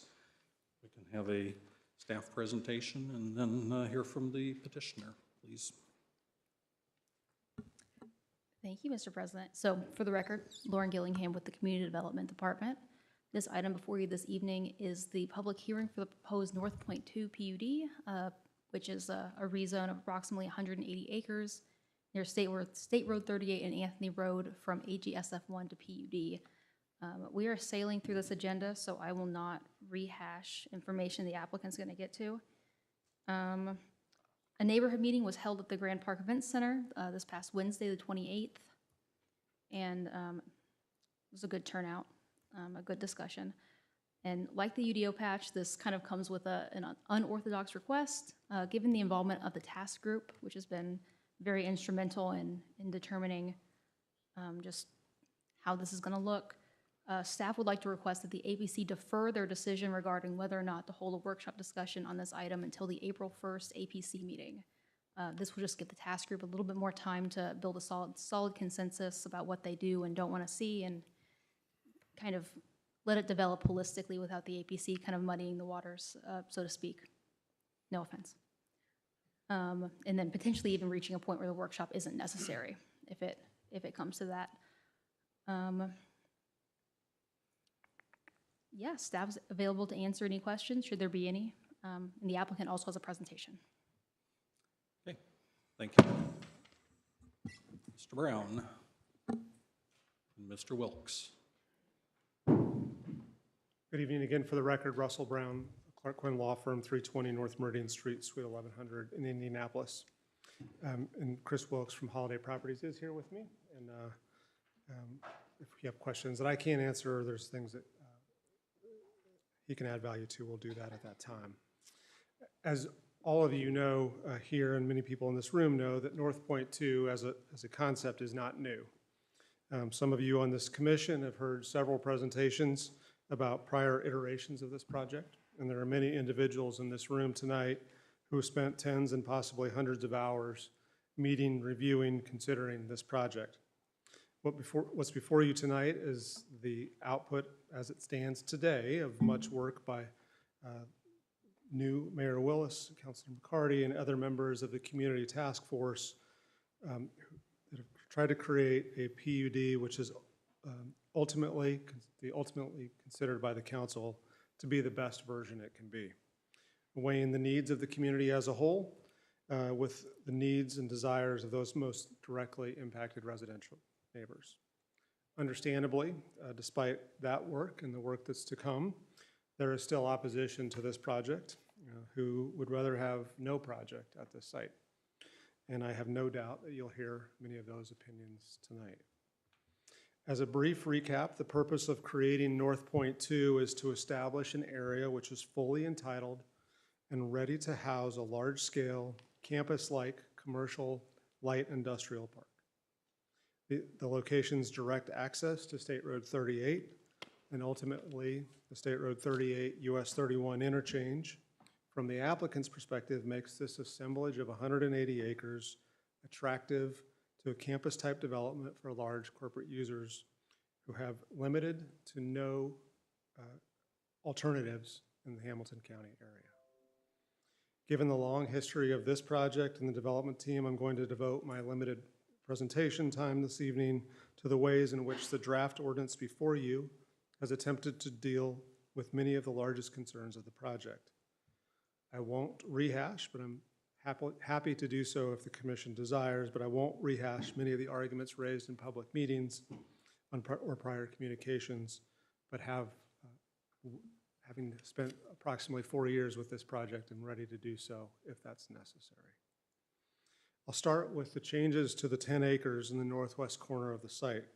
We can have a staff presentation and then hear from the petitioner, please. Thank you, Mr. President. So for the record, Lauren Gillingham with the Community Development Department. This item before you this evening is the public hearing for the proposed North Point 2 PUD, which is a rezone of approximately 180 acres near State Road 38 and Anthony Road from AGSF1 to PUD. We are sailing through this agenda, so I will not rehash information the applicant's going to get to. A neighborhood meeting was held at the Grand Park Event Center this past Wednesday, the 28th, and it was a good turnout, a good discussion. And like the UDO patch, this kind of comes with an unorthodox request, given the involvement of the task group, which has been very instrumental in determining just how this is going to look. Staff would like to request that the ABC defer their decision regarding whether or not to hold a workshop discussion on this item until the April 1st APC meeting. This will just give the task group a little bit more time to build a solid consensus about what they do and don't want to see, and kind of let it develop holistically without the APC kind of muddying the waters, so to speak. No offense. And then potentially even reaching a point where the workshop isn't necessary if it comes to that. Yeah, staff's available to answer any questions, should there be any. And the applicant also has a presentation. Okay, thank you. Mr. Brown and Mr. Wilks. Good evening again. For the record, Russell Brown, Clark Quinn Law Firm, 320 North Meridian Street, Suite 1100 in Indianapolis. And Chris Wilks from Holiday Properties is here with me. And if you have questions that I can't answer, or there's things that he can add value to, we'll do that at that time. As all of you know here, and many people in this room know, that North Point 2 as a concept is not new. Some of you on this commission have heard several presentations about prior iterations of this project, and there are many individuals in this room tonight who have spent tens and possibly hundreds of hours meeting, reviewing, considering this project. What's before you tonight is the output as it stands today of much work by new Mayor Willis, Councilor McCarty, and other members of the Community Task Force that have tried to create a PUD which is ultimately considered by the council to be the best version it can be, weighing the needs of the community as a whole with the needs and desires of those most directly impacted residential neighbors. Understandably, despite that work and the work that's to come, there is still opposition to this project who would rather have no project at this site. And I have no doubt that you'll hear many of those opinions tonight. As a brief recap, the purpose of creating North Point 2 is to establish an area which is fully entitled and ready to house a large-scale, campus-like commercial light industrial park. The location's direct access to State Road 38 and ultimately the State Road 38 US 31 interchange, from the applicant's perspective, makes this assemblage of 180 acres attractive to a campus-type development for large corporate users who have limited to no alternatives in the Hamilton County area. Given the long history of this project and the development team, I'm going to devote my limited presentation time this evening to the ways in which the draft ordinance before you has attempted to deal with many of the largest concerns of the project. I won't rehash, but I'm happy to do so if the commission desires, but I won't rehash many of the arguments raised in public meetings or prior communications, but having spent approximately 4 years with this project, I'm ready to do so if that's necessary. I'll start with the changes to the 10 acres in the northwest corner of the site.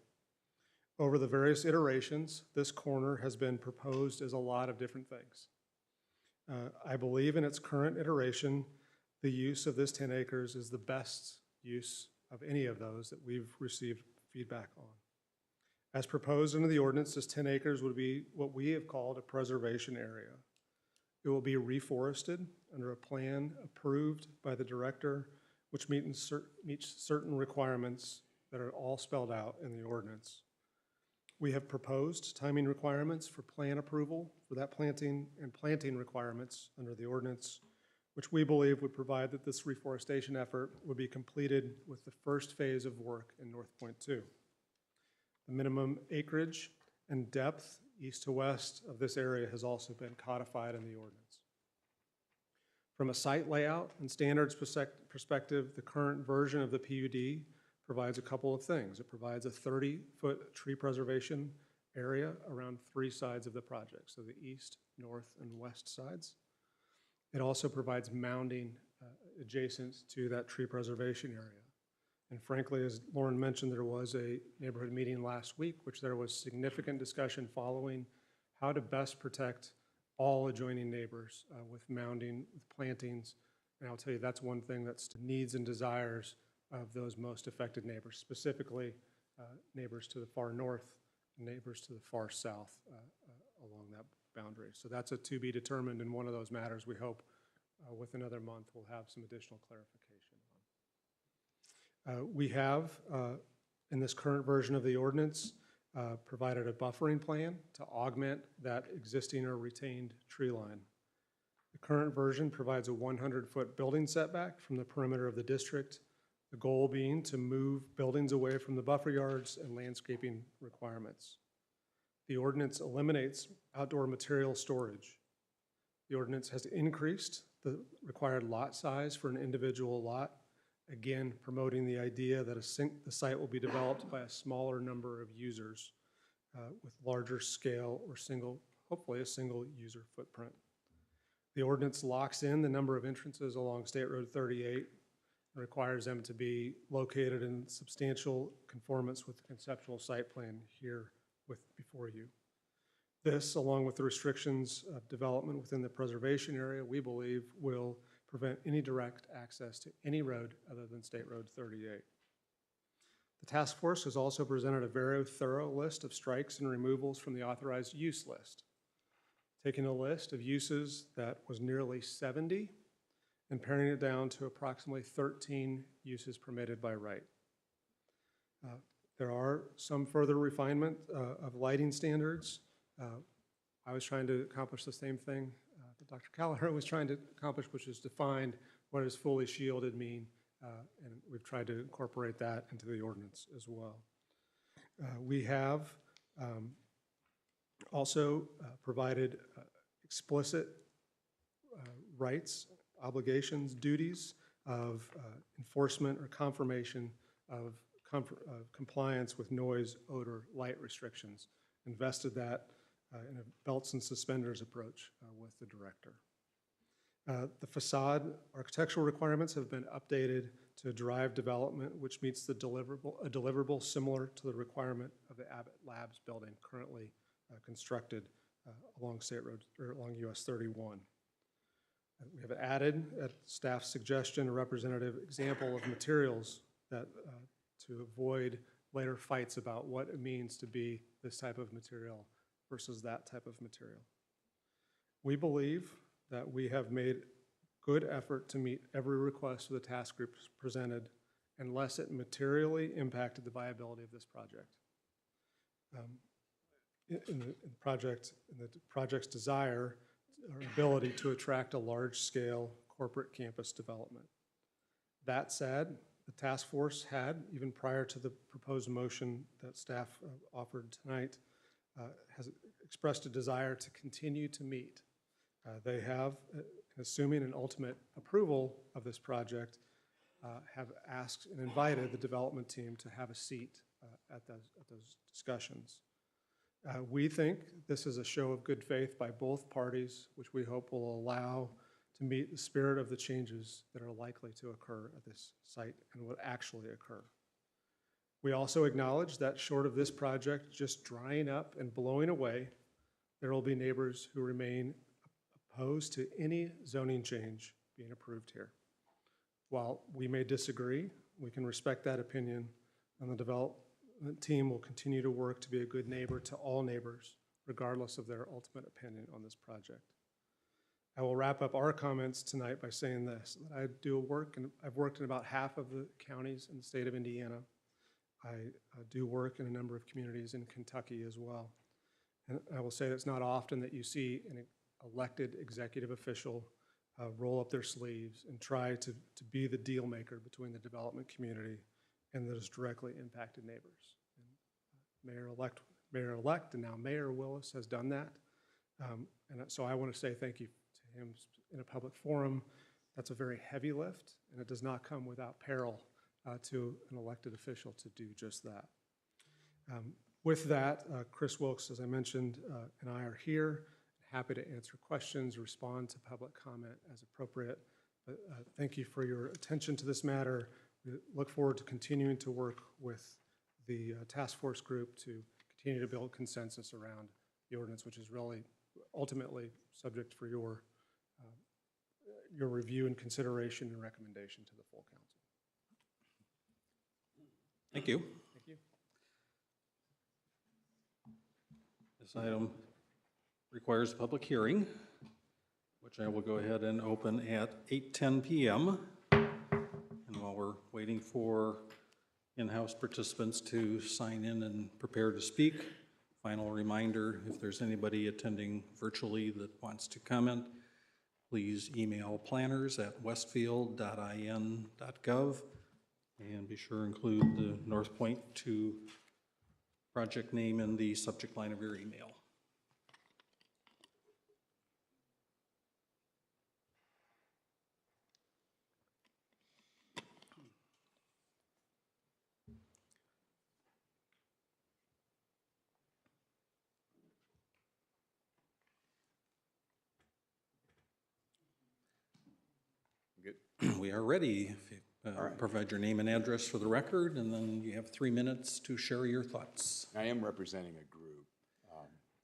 Over the various iterations, this corner has been proposed as a lot of different things. I believe in its current iteration, the use of this 10 acres is the best use of any of those that we've received feedback on. As proposed under the ordinance, this 10 acres would be what we have called a preservation area. It will be reforested under a plan approved by the director, which meets certain requirements that are all spelled out in the ordinance. We have proposed timing requirements for plan approval for that planting and planting requirements under the ordinance, which we believe would provide that this reforestation effort would be completed with the first phase of work in North Point 2. The minimum acreage and depth east to west of this area has also been codified in the ordinance. From a site layout and standards perspective, the current version of the PUD provides a couple of things. It provides a 30-foot tree preservation area around 3 sides of the project, so the east, north, and west sides. It also provides mounding adjacent to that tree preservation area. And frankly, as Lauren mentioned, there was a neighborhood meeting last week, which there was significant discussion following how to best protect all adjoining neighbors with mounding, with plantings. And I'll tell you, that's one thing that's the needs and desires of those most affected neighbors, specifically neighbors to the far north, neighbors to the far south along that boundary. So that's a to be determined, and one of those matters we hope with another month we'll have some additional clarification on. We have, in this current version of the ordinance, provided a buffering plan to augment that existing or retained tree line. The current version provides a 100-foot building setback from the perimeter of the district, the goal being to move buildings away from the buffer yards and landscaping requirements. The ordinance eliminates outdoor material storage. The ordinance has increased the required lot size for an individual lot, again promoting the idea that the site will be developed by a smaller number of users with larger scale or hopefully a single user footprint. The ordinance locks in the number of entrances along State Road 38 and requires them to be located in substantial conformance with the conceptual site plan here before you. This, along with the restrictions of development within the preservation area, we believe will prevent any direct access to any road other than State Road 38. The task force has also presented a very thorough list of strikes and removals from the authorized use list, taking a list of uses that was nearly 70 and paring it down to approximately 13 uses permitted by right. There are some further refinement of lighting standards. I was trying to accomplish the same thing that Dr. Callagher was trying to accomplish, which is define what does fully shielded mean, and we've tried to incorporate that into the ordinance as well. We have also provided explicit rights, obligations, duties of enforcement or confirmation of compliance with noise, odor, light restrictions, invested that in a belts and suspenders approach with the director. The facade architectural requirements have been updated to drive development, which meets a deliverable similar to the requirement of the Abbott Labs building currently constructed along State Road or along US 31. We have added, at staff's suggestion, a representative example of materials that to avoid later fights about what it means to be this type of material versus that type of material. We believe that we have made good effort to meet every request of the task group presented unless it materially impacted the viability of this project. In the project's desire or ability to attract a large-scale corporate campus development. That said, the task force had, even prior to the proposed motion that staff offered tonight, has expressed a desire to continue to meet. They have, assuming an ultimate approval of this project, have asked and invited the development team to have a seat at those discussions. We think this is a show of good faith by both parties, which we hope will allow to meet the spirit of the changes that are likely to occur at this site and what actually occur. We also acknowledge that short of this project just drying up and blowing away, there will be neighbors who remain opposed to any zoning change being approved here. While we may disagree, we can respect that opinion, and the development team will continue to work to be a good neighbor to all neighbors, regardless of their ultimate opinion on this project. I will wrap up our comments tonight by saying this, that I've worked in about half of the counties in the state of Indiana. I do work in a number of communities in Kentucky as well. And I will say that it's not often that you see an elected executive official roll up their sleeves and try to be the deal maker between the development community and those directly impacted neighbors. And Mayor-elect and now Mayor Willis has done that. And so I want to say thank you to him in a public forum. That's a very heavy lift, and it does not come without peril to an elected official to do just that. With that, Chris Wilkes, as I mentioned, and I are here, happy to answer questions, respond to public comment as appropriate. But thank you for your attention to this matter. We look forward to continuing to work with the task force group to continue to build consensus around the ordinance, which is really ultimately subject for your review and consideration and recommendation to the full council. Thank you. Thank you. This item requires a public hearing, which I will go ahead and open at 8:10 p.m. And while we're waiting for in-house participants to sign in and prepare to speak. Final reminder, if there's anybody attending virtually that wants to comment, please email planners@westfield.in.gov and be sure to include the North Point 2 project name in the subject line of your email. We are ready. If you provide your name and address for the record, and then you have 3 minutes to share your thoughts. I am representing a group,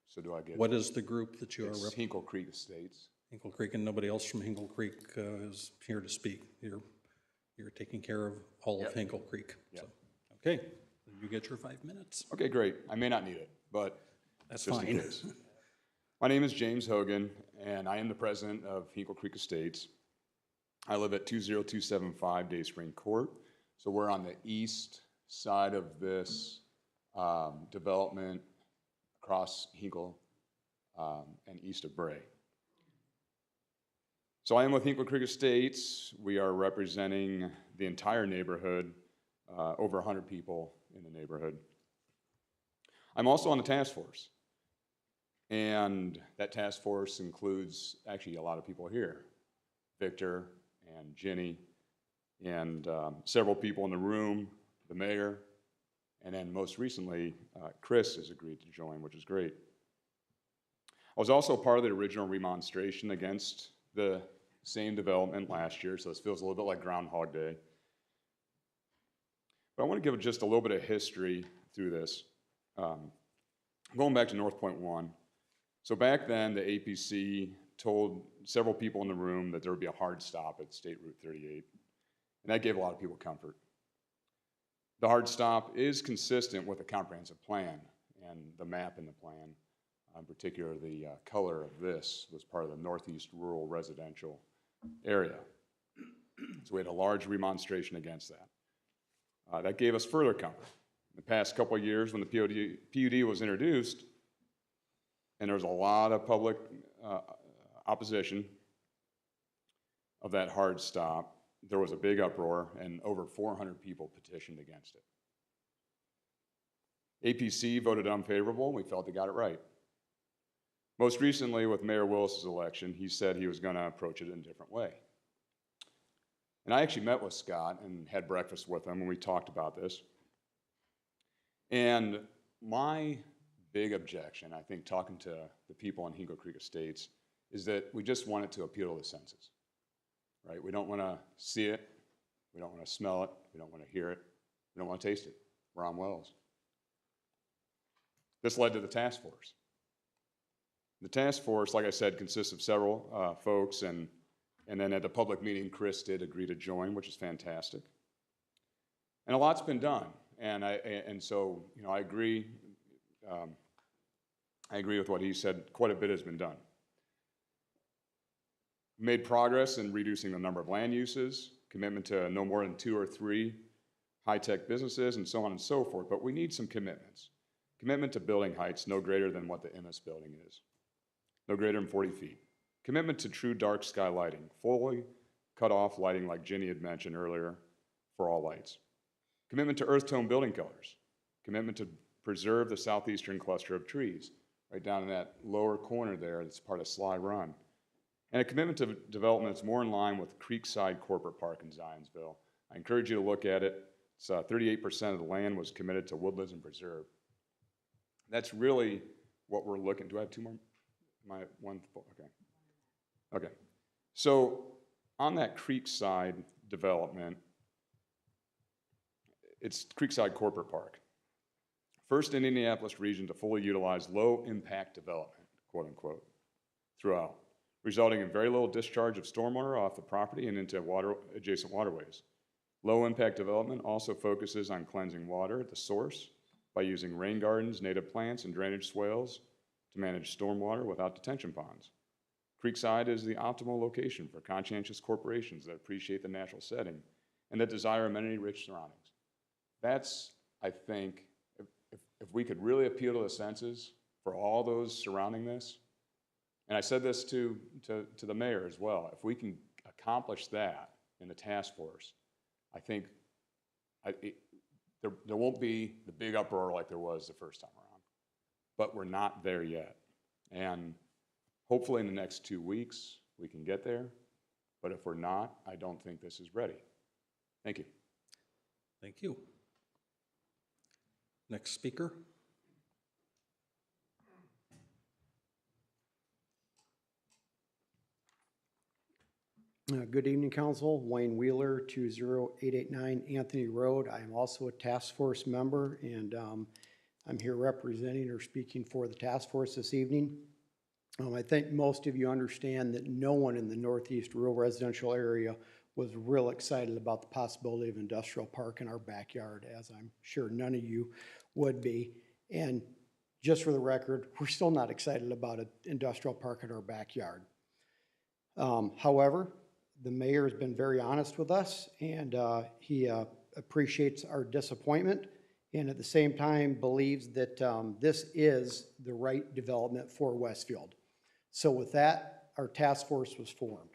so do I get? What is the group that you are It's representing? Hinkle Creek Estates. Hinkle Creek, and nobody else from Hinkle Creek is here to speak. You're taking care of all of Hinkle Creek. Yep. So, okay, you get your 5 minutes. Okay, great. I may not need it, but That's just fine. in case. My name is James Hogan, and I am the president of Hinkle Creek Estates. I live at 20275 Day Spring Court, so we're on the east side of this development across Hinkle and east of Bray. So I am with Hinkle Creek Estates. We are representing the entire neighborhood, over 100 people in the neighborhood. I'm also on the task force, and that task force includes actually a lot of people here. Victor and Jenny and several people in the room, the mayor, and then most recently, Chris has agreed to join, which is great. I was also part of the original remonstration against the same development last year, so this feels a little bit like Groundhog Day. But I want to give just a little bit of history through this. Going back to North Point 1. So back then, the APC told several people in the room that there would be a hard stop at State Route 38. And that gave a lot of people comfort. The hard stop is consistent with a comprehensive plan, and the map in the plan, in particular the color of this, was part of the Northeast Rural Residential Area. So we had a large remonstration against that. That gave us further comfort. In the past couple of years, when the PUD was introduced, and there was a lot of public opposition of that hard stop, there was a big uproar, and over 400 people petitioned against it. APC voted unfavorable, and we felt they got it right. Most recently, with Mayor Willis's election, he said he was going to approach it in a different way. And I actually met with Scott and had breakfast with him, and we talked about this. And my big objection, I think, talking to the people on Hinkle Creek Estates, is that we just want it to appeal to the senses, right? We don't want to see it. We don't want to smell it. We don't want to hear it. We don't want to taste it. We're on wells. This led to the task force. The task force, like I said, consists of several folks, and then at the public meeting, Chris did agree to join, which is fantastic. And a lot's been done, and so I agree. I agree with what he said. Quite a bit has been done. Made progress in reducing the number of land uses, commitment to no more than 2 or 3 high-tech businesses, and so on and so forth. But we need some commitments. Commitment to building heights no greater than what the MS building is, no greater than 40 feet. Commitment to true dark sky lighting, fully cut off lighting like Ginny had mentioned earlier for all lights. Commitment to earth tone building colors. Commitment to preserve the southeastern cluster of trees, right down in that lower corner there that's part of Sly Run. And a commitment to development that's more in line with Creekside Corporate Park in Zionsville. I encourage you to look at it. It's 38% of the land was committed to woodlands and preserve. That's really what we're looking. Do I have 2 more? My one, okay. Okay. So on that Creekside development, it's Creekside Corporate Park. First in Indianapolis region to fully utilize low-impact development, quote unquote, throughout, resulting in very little discharge of stormwater off the property and into adjacent waterways. Low-impact development also focuses on cleansing water at the source by using rain gardens, native plants, and drainage swales to manage stormwater without detention ponds. Creekside is the optimal location for conscientious corporations that appreciate the natural setting and that desire amenity-rich surroundings. That's, I think, if we could really appeal to the senses for all those surrounding this, and I said this to the mayor as well, if we can accomplish that in the task force, I think there won't be the big uproar like there was the first time around. But we're not there yet. And hopefully in the next 2 weeks, we can get there. But if we're not, I don't think this is ready. Thank you. Thank you. Next speaker. Good evening, Council. Wayne Wheeler, 20889 Anthony Road. I am also a task force member, and I'm here representing or speaking for the task force this evening. I think most of you understand that no one in the Northeast rural residential area was real excited about the possibility of industrial park in our backyard, as I'm sure none of you would be. And just for the record, we're still not excited about an industrial park in our backyard. However, the mayor has been very honest with us, and he appreciates our disappointment, and at the same time believes that this is the right development for Westfield. So with that, our task force was formed.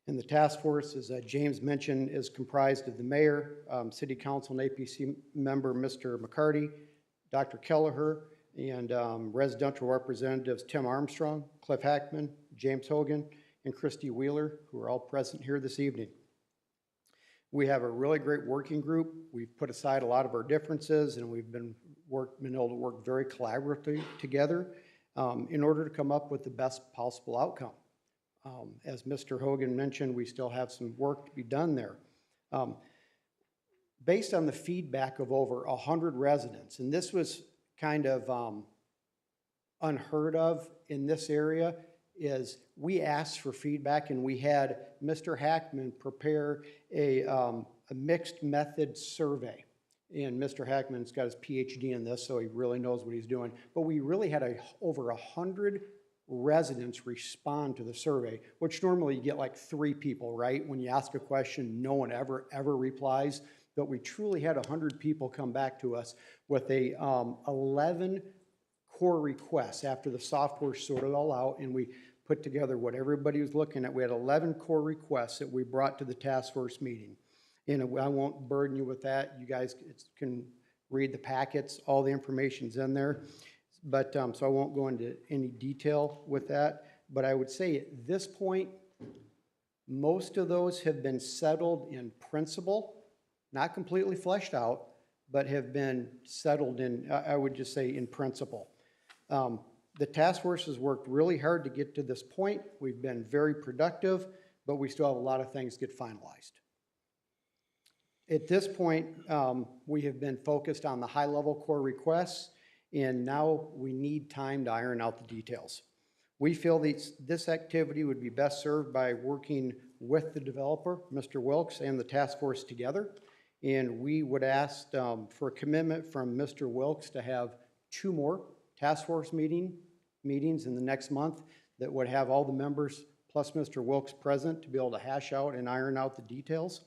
And the task force, as James mentioned, is comprised of the mayor, city council and APC member Mr. McCarty, Dr. Kelleher, and residential representatives Tim Armstrong, Cliff Hackman, James Hogan, and Christy Wheeler, who are all present here this evening. We have a really great working group. We've put aside a lot of our differences, and we've been able to work very collaboratively together in order to come up with the best possible outcome. As Mr. Hogan mentioned, we still have some work to be done there. Based on the feedback of over 100 residents, and this was kind of unheard of in this area, is we asked for feedback, and we had Mr. Hackman prepare a mixed method survey. And Mr. Hackman's got his PhD in this, so he really knows what he's doing. But we really had over 100 residents respond to the survey, which normally you get like 3 people, right? When you ask a question, no one ever replies. But we truly had 100 people come back to us with 11 core requests after the software sorted it all out, and we put together what everybody was looking at. We had 11 core requests that we brought to the task force meeting. And I won't burden you with that. You guys can read the packets. All the information's in there. But so I won't go into any detail with that. But I would say at this point, most of those have been settled in principle, not completely fleshed out, but have been settled in, I would just say, in principle. The task force has worked really hard to get to this point. We've been very productive, but we still have a lot of things to get finalized. At this point, we have been focused on the high-level core requests, and now we need time to iron out the details. We feel this activity would be best served by working with the developer, Mr. Wilkes, and the task force together. And we would ask for a commitment from Mr. Wilkes to have 2 more task force meetings in the next month that would have all the members plus Mr. Wilkes present to be able to hash out and iron out the details.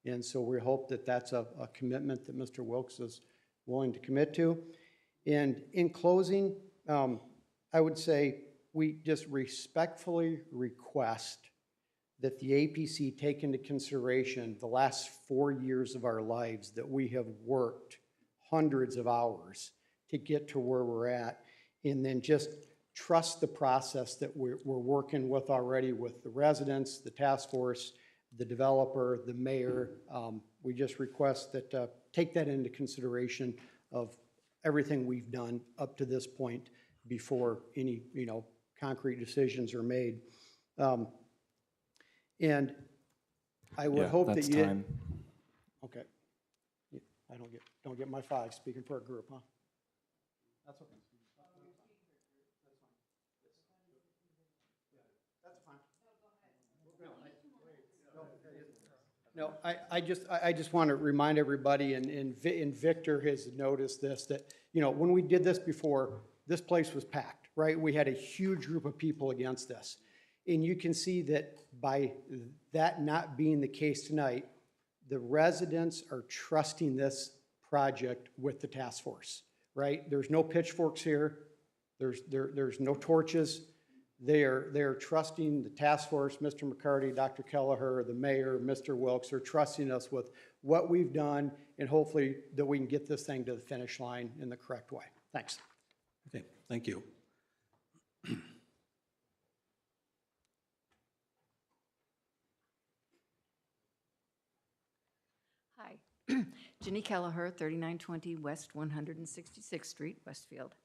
And so we hope that that's a commitment that Mr. Wilkes is willing to commit to. And in closing, I would say we just respectfully request that the APC take into consideration the last 4 years of our lives that we have worked hundreds of hours to get to where we're at, and then just trust the process that we're working with already with the residents, the task force, the developer, the mayor. We just request that take that into consideration of everything we've done up to this point before any concrete decisions are made. And I would hope that you didn't. Okay. I don't get my 5 speaking for a group, huh? That's okay. That's fine. No, I just want to remind everybody, and Victor has noticed this, that when we did this before, this place was packed, right? We had a huge group of people against this. And you can see that by that not being the case tonight, the residents are trusting this project with the task force, right? There's no pitchforks here. There's no torches. They're trusting the task force, Mr. McCarty, Dr. Kelleher, the mayor, Mr. Wilkes, are trusting us with what we've done, and hopefully that we can get this thing to the finish line in the correct way. Thanks. Okay, thank you. Hi, Jenny Kelleher, 3920 West 166th Street, Westfield.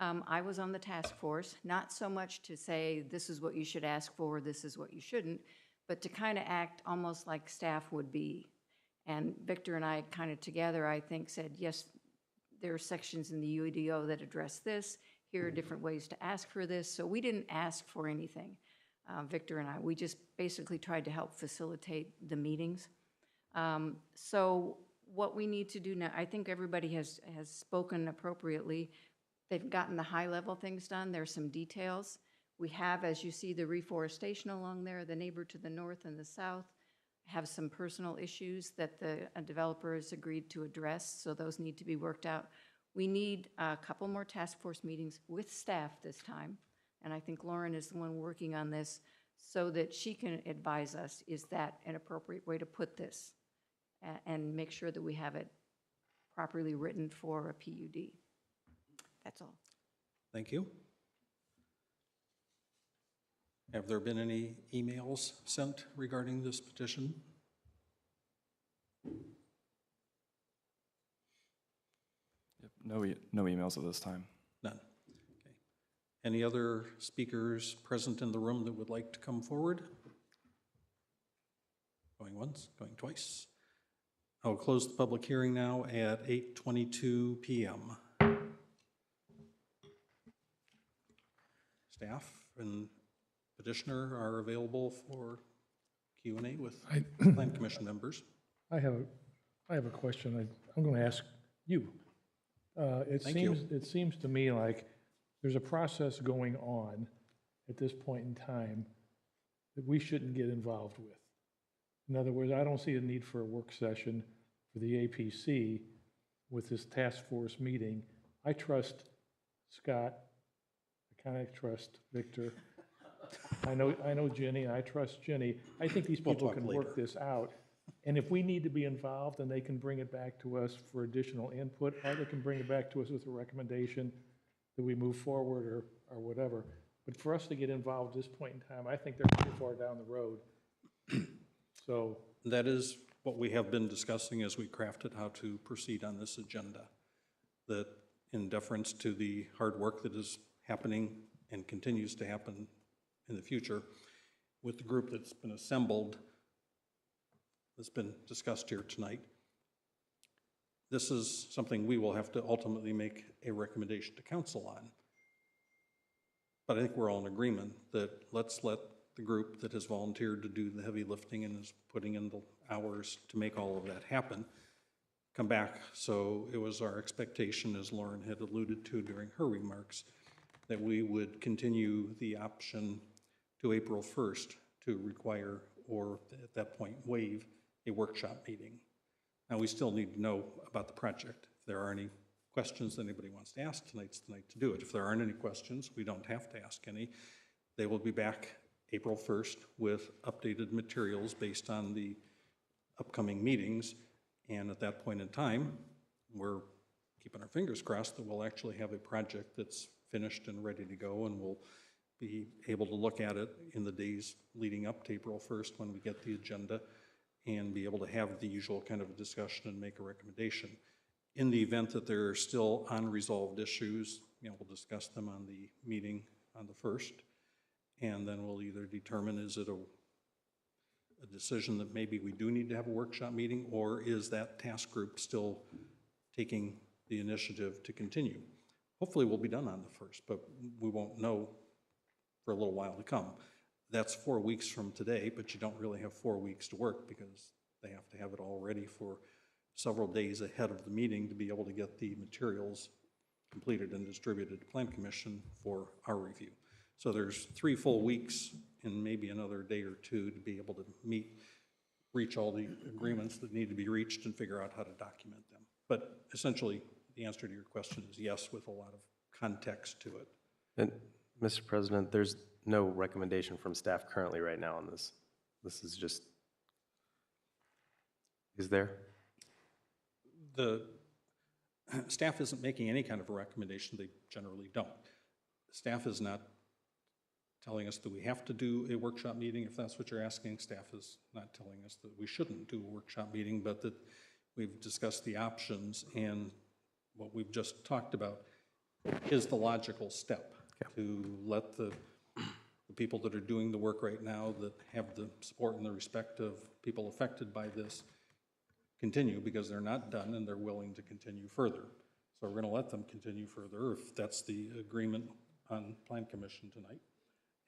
I was on the task force, not so much to say this is what you should ask for, this is what you shouldn't, but to kind of act almost like staff would be. And Victor and I kind of together, I think, said, yes, there are sections in the UEDO that address this. Here are different ways to ask for this. So we didn't ask for anything, Victor and I. We just basically tried to help facilitate the meetings. So what we need to do now, I think everybody has spoken appropriately. They've gotten the high-level things done. There's some details. We have, as you see, the reforestation along there, the neighbor to the north and the south have some personal issues that the developer has agreed to address, so those need to be worked out. We need a couple more task force meetings with staff this time, and I think Lauren is the one working on this so that she can advise us, is that an appropriate way to put this? And make sure that we have it properly written for a PUD. That's all. Thank you. Have there been any emails sent regarding this petition? Yep, no emails at this time. None. Okay. Any other speakers present in the room that would like to come forward? Going once, going twice. I'll close the public hearing now at 8:22 p.m. Staff and petitioner are available for Q&A with Plan Commission members. I have a question I'm going to ask you. It seems to me like there's a process going on at this point in time that we shouldn't get involved with. In other words, I don't see a need for a work session for the APC with this task force meeting. I trust Scott. I kind of trust Victor. I know Jenny, and I trust Jenny. I think these people can work this out. And if we need to be involved, then they can bring it back to us for additional input, or they can bring it back to us with a recommendation that we move forward or whatever. But for us to get involved at this point in time, I think they're pretty far down the road. So that is what we have been discussing as we crafted how to proceed on this agenda. That in deference to the hard work that is happening and continues to happen in the future with the group that's been assembled, that's been discussed here tonight, this is something we will have to ultimately make a recommendation to council on. But I think we're all in agreement that let's let the group that has volunteered to do the heavy lifting and is putting in the hours to make all of that happen come back. So it was our expectation, as Lauren had alluded to during her remarks, that we would continue the option to April 1st to require, or at that point waive, a workshop meeting. Now we still need to know about the project. If there are any questions that anybody wants to ask, tonight's the night to do it. If there aren't any questions, we don't have to ask any. They will be back April 1st with updated materials based on the upcoming meetings. And at that point in time, we're keeping our fingers crossed that we'll actually have a project that's finished and ready to go, and we'll be able to look at it in the days leading up to April 1st when we get the agenda and be able to have the usual kind of a discussion and make a recommendation. In the event that there are still unresolved issues, we'll discuss them on the meeting on the 1st, and then we'll either determine, is it a decision that maybe we do need to have a workshop meeting, or is that task group still taking the initiative to continue? Hopefully we'll be done on the 1st, but we won't know for a little while to come. That's 4 weeks from today, but you don't really have 4 weeks to work because they have to have it all ready for several days ahead of the meeting to be able to get the materials completed and distributed to Plan Commission for our review. So there's 3 full weeks and maybe another day or two to be able to reach all the agreements that need to be reached and figure out how to document them. But essentially, the answer to your question is yes, with a lot of context to it. And, Mr. President, there's no recommendation from staff currently right now on this. This is just, is there? The staff isn't making any kind of a recommendation. They generally don't. Staff is not telling us that we have to do a workshop meeting, if that's what you're asking. Staff is not telling us that we shouldn't do a workshop meeting, but that we've discussed the options, and what we've just talked about is the logical step to let the people that are doing the work right now, that have the support and the respect of people affected by this, continue, because they're not done and they're willing to continue further. So we're going to let them continue further if that's the agreement on Plan Commission tonight.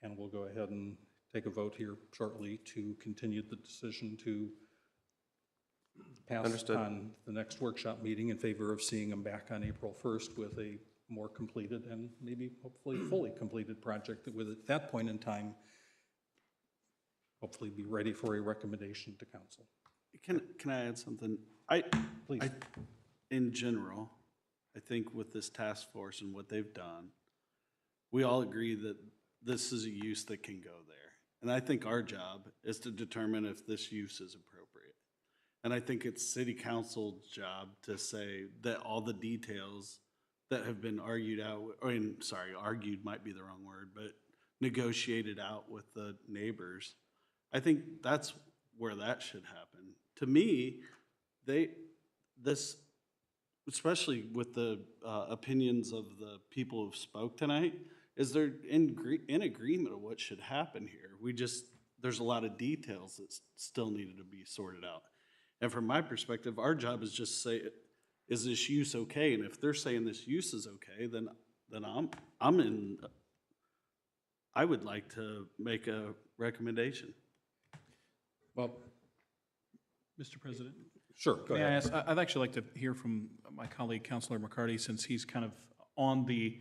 And we'll go ahead and take a vote here shortly to continue the decision to pass on the next workshop meeting in favor of seeing them back on April 1st with a more completed and maybe hopefully fully completed project that would at that point in time hopefully be ready for a recommendation to council. Can I add something? Please. In general, I think with this task force and what they've done, we all agree that this is a use that can go there. And I think our job is to determine if this use is appropriate. And I think it's city council's job to say that all the details that have been argued out, argued might be the wrong word, but negotiated out with the neighbors. I think that's where that should happen. To me, especially with the opinions of the people who spoke tonight, is they're in agreement of what should happen here. There's a lot of details that still needed to be sorted out. And from my perspective, our job is just say, is this use okay? And if they're saying this use is okay, then I'm in. I would like to make a recommendation. Well, Mr. President? Sure, go May I ahead. ask, I'd actually like to hear from my colleague, Councilor McCarty, since he's kind of on the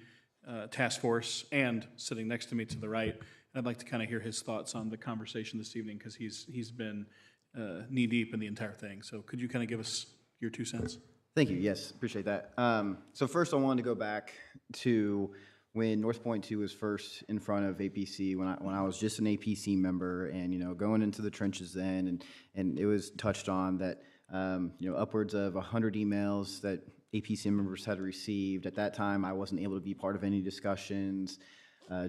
task force and sitting next to me to the right. And I'd like to kind of hear his thoughts on the conversation this evening, because he's been knee-deep in the entire thing. So could you kind of give us your 2 cents? Thank you. Yes, appreciate that. So first, I wanted to go back to when North Point 2 was first in front of APC, when I was just an APC member, and going into the trenches then, and it was touched on that upwards of 100 emails that APC members had received. At that time, I wasn't able to be part of any discussions,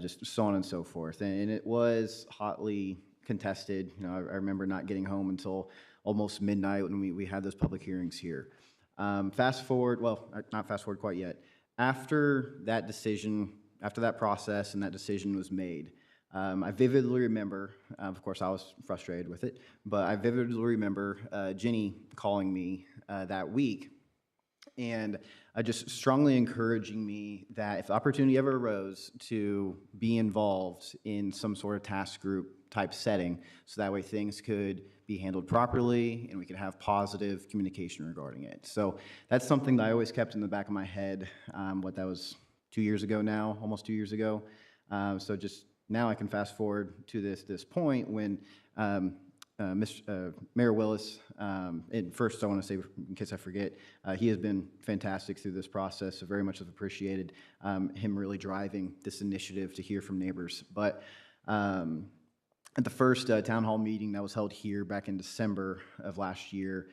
just so on and so forth, and it was hotly contested. I remember not getting home until almost midnight when we had those public hearings here. Fast forward, well, not fast forward quite yet. After that decision, after that process and that decision was made, I vividly remember, of course I was frustrated with it, but I vividly remember Jenny calling me that week and just strongly encouraging me that if the opportunity ever arose to be involved in some sort of task group type setting, so that way things could be handled properly and we could have positive communication regarding it. So that's something that I always kept in the back of my head. That was 2 years ago now, almost 2 years ago. So just now I can fast forward to this point when Mayor Willis, and first I want to say, in case I forget, he has been fantastic through this process, so very much have appreciated him really driving this initiative to hear from neighbors. But at the first town hall meeting that was held here back in December of last year,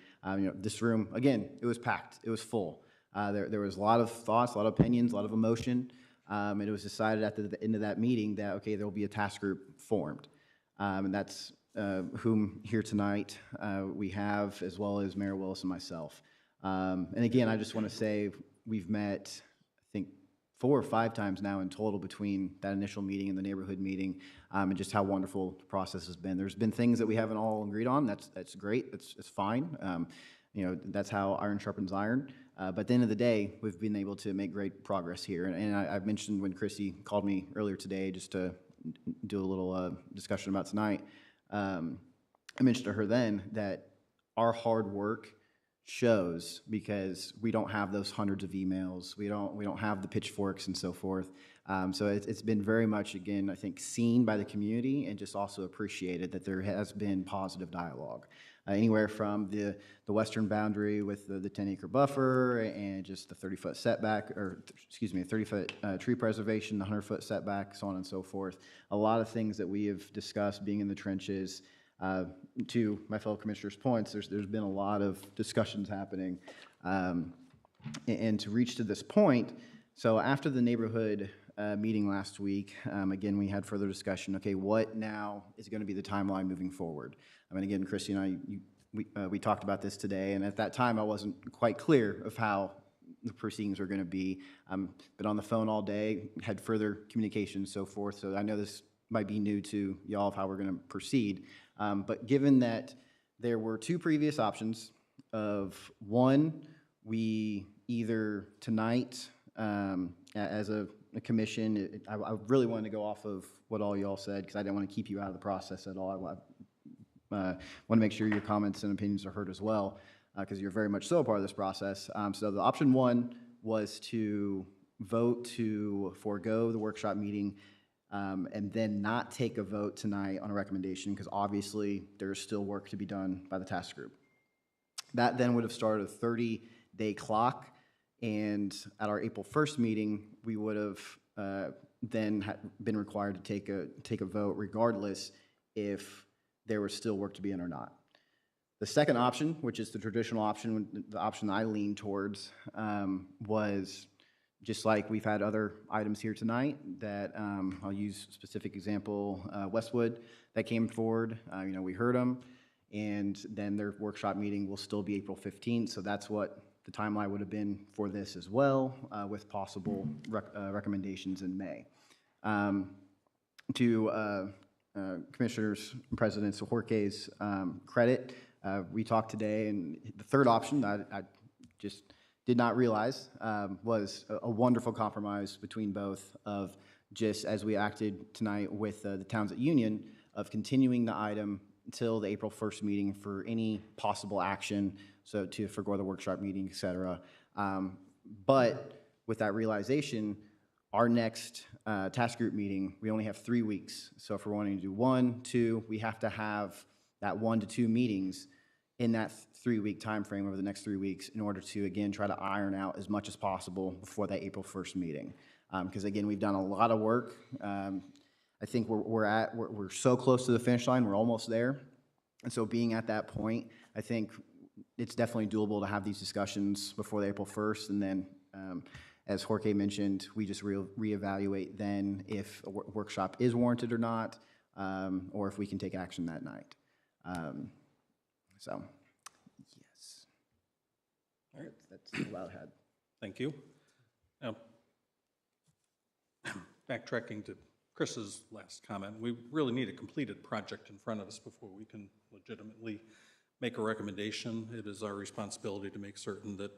this room, again, it was packed, it was full. There was a lot of thoughts, a lot of opinions, a lot of emotion, and it was decided at the end of that meeting that, okay, there will be a task group formed. And that's whom here tonight we have, as well as Mayor Willis and myself. And again, I just want to say we've met, I think, 4 or 5 times now in total between that initial meeting and the neighborhood meeting, and just how wonderful the process has been. There's been things that we haven't all agreed on. That's great. It's fine. That's how iron sharpens iron. But at the end of the day, we've been able to make great progress here. And I've mentioned when Chrissy called me earlier today just to do a little discussion about tonight, I mentioned to her then that our hard work shows, because we don't have those hundreds of emails. We don't have the pitchforks and so forth. So it's been very much, again, I think, seen by the community and just also appreciated that there has been positive dialogue. Anywhere from the western boundary with the 10-acre buffer and just the 30-foot setback, or excuse me, 30-foot tree preservation, the 100-foot setback, so on and so forth. A lot of things that we have discussed being in the trenches. To my fellow commissioners' points, there's been a lot of discussions happening. And to reach to this point, so after the neighborhood meeting last week, again, we had further discussion. Okay, what now is going to be the timeline moving forward? I mean, again, Christy and I, we talked about this today, and at that time, I wasn't quite clear of how the proceedings were going to be. Been on the phone all day, had further communication and so forth, so I know this might be new to y'all of how we're going to proceed. But given that there were two previous options of one, we either tonight, as a commission, I really wanted to go off of what all y'all said because I didn't want to keep you out of the process at all. I want to make sure your comments and opinions are heard as well, because you're very much so a part of this process. So the option one was to vote to forego the workshop meeting and then not take a vote tonight on a recommendation, because obviously there's still work to be done by the task group. That then would have started a 30-day clock, and at our April 1st meeting, we would have then been required to take a vote regardless if there was still work to be done or not. The second option, which is the traditional option, the option I lean towards, was just like we've had other items here tonight that I'll use a specific example, Westwood, that came forward. We heard them, and then their workshop meeting will still be April 15th, so that's what the timeline would have been for this as well, with possible recommendations in May. To Commissioners and President Sahorke's credit, we talked today, and the third option I just did not realize was a wonderful compromise between both, of just as we acted tonight with the Towns at Union, of continuing the item until the April 1st meeting for any possible action, so to forego the workshop meeting, et cetera. But with that realization, our next task group meeting, we only have 3 weeks. So if we're wanting to do 1, 2, we have to have that 1 to 2 meetings in that 3-week time frame over the next 3 weeks in order to, again, try to iron out as much as possible before that April 1st meeting. Because, again, we've done a lot of work. I think we're so close to the finish line, we're almost there. And so being at that point, I think it's definitely doable to have these discussions before the April 1st, and then, as Jorge mentioned, we just reevaluate then if a workshop is warranted or not, or if we can take action that night. So, yes. All right. That's all I had. Thank you. Now, backtracking to Chris's last comment, we really need a completed project in front of us before we can legitimately make a recommendation. It is our responsibility to make certain that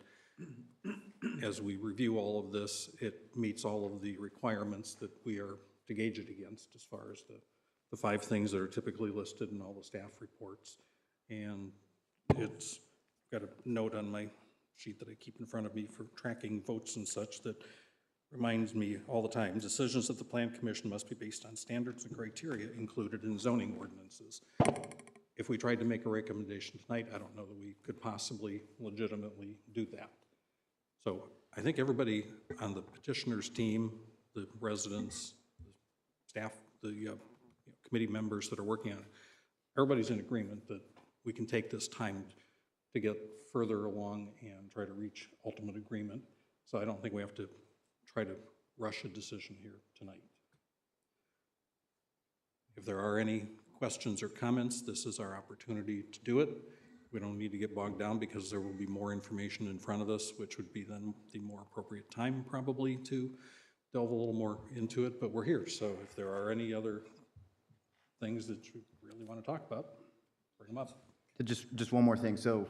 as we review all of this, it meets all of the requirements that we are to gauge it against, as far as the 5 things that are typically listed in all the staff reports. And it's got a note on my sheet that I keep in front of me for tracking votes and such that reminds me all the time, decisions of the Plan Commission must be based on standards and criteria included in zoning ordinances. If we tried to make a recommendation tonight, I don't know that we could possibly legitimately do that. So I think everybody on the petitioner's team, the residents, the staff, the committee members that are working on it, everybody's in agreement that we can take this time to get further along and try to reach ultimate agreement. So I don't think we have to try to rush a decision here tonight. If there are any questions or comments, this is our opportunity to do it. We don't need to get bogged down because there will be more information in front of us, which would be then the more appropriate time probably to delve a little more into it, but we're here. So if there are any other things that you really want to talk about, bring them up. Just one more thing. So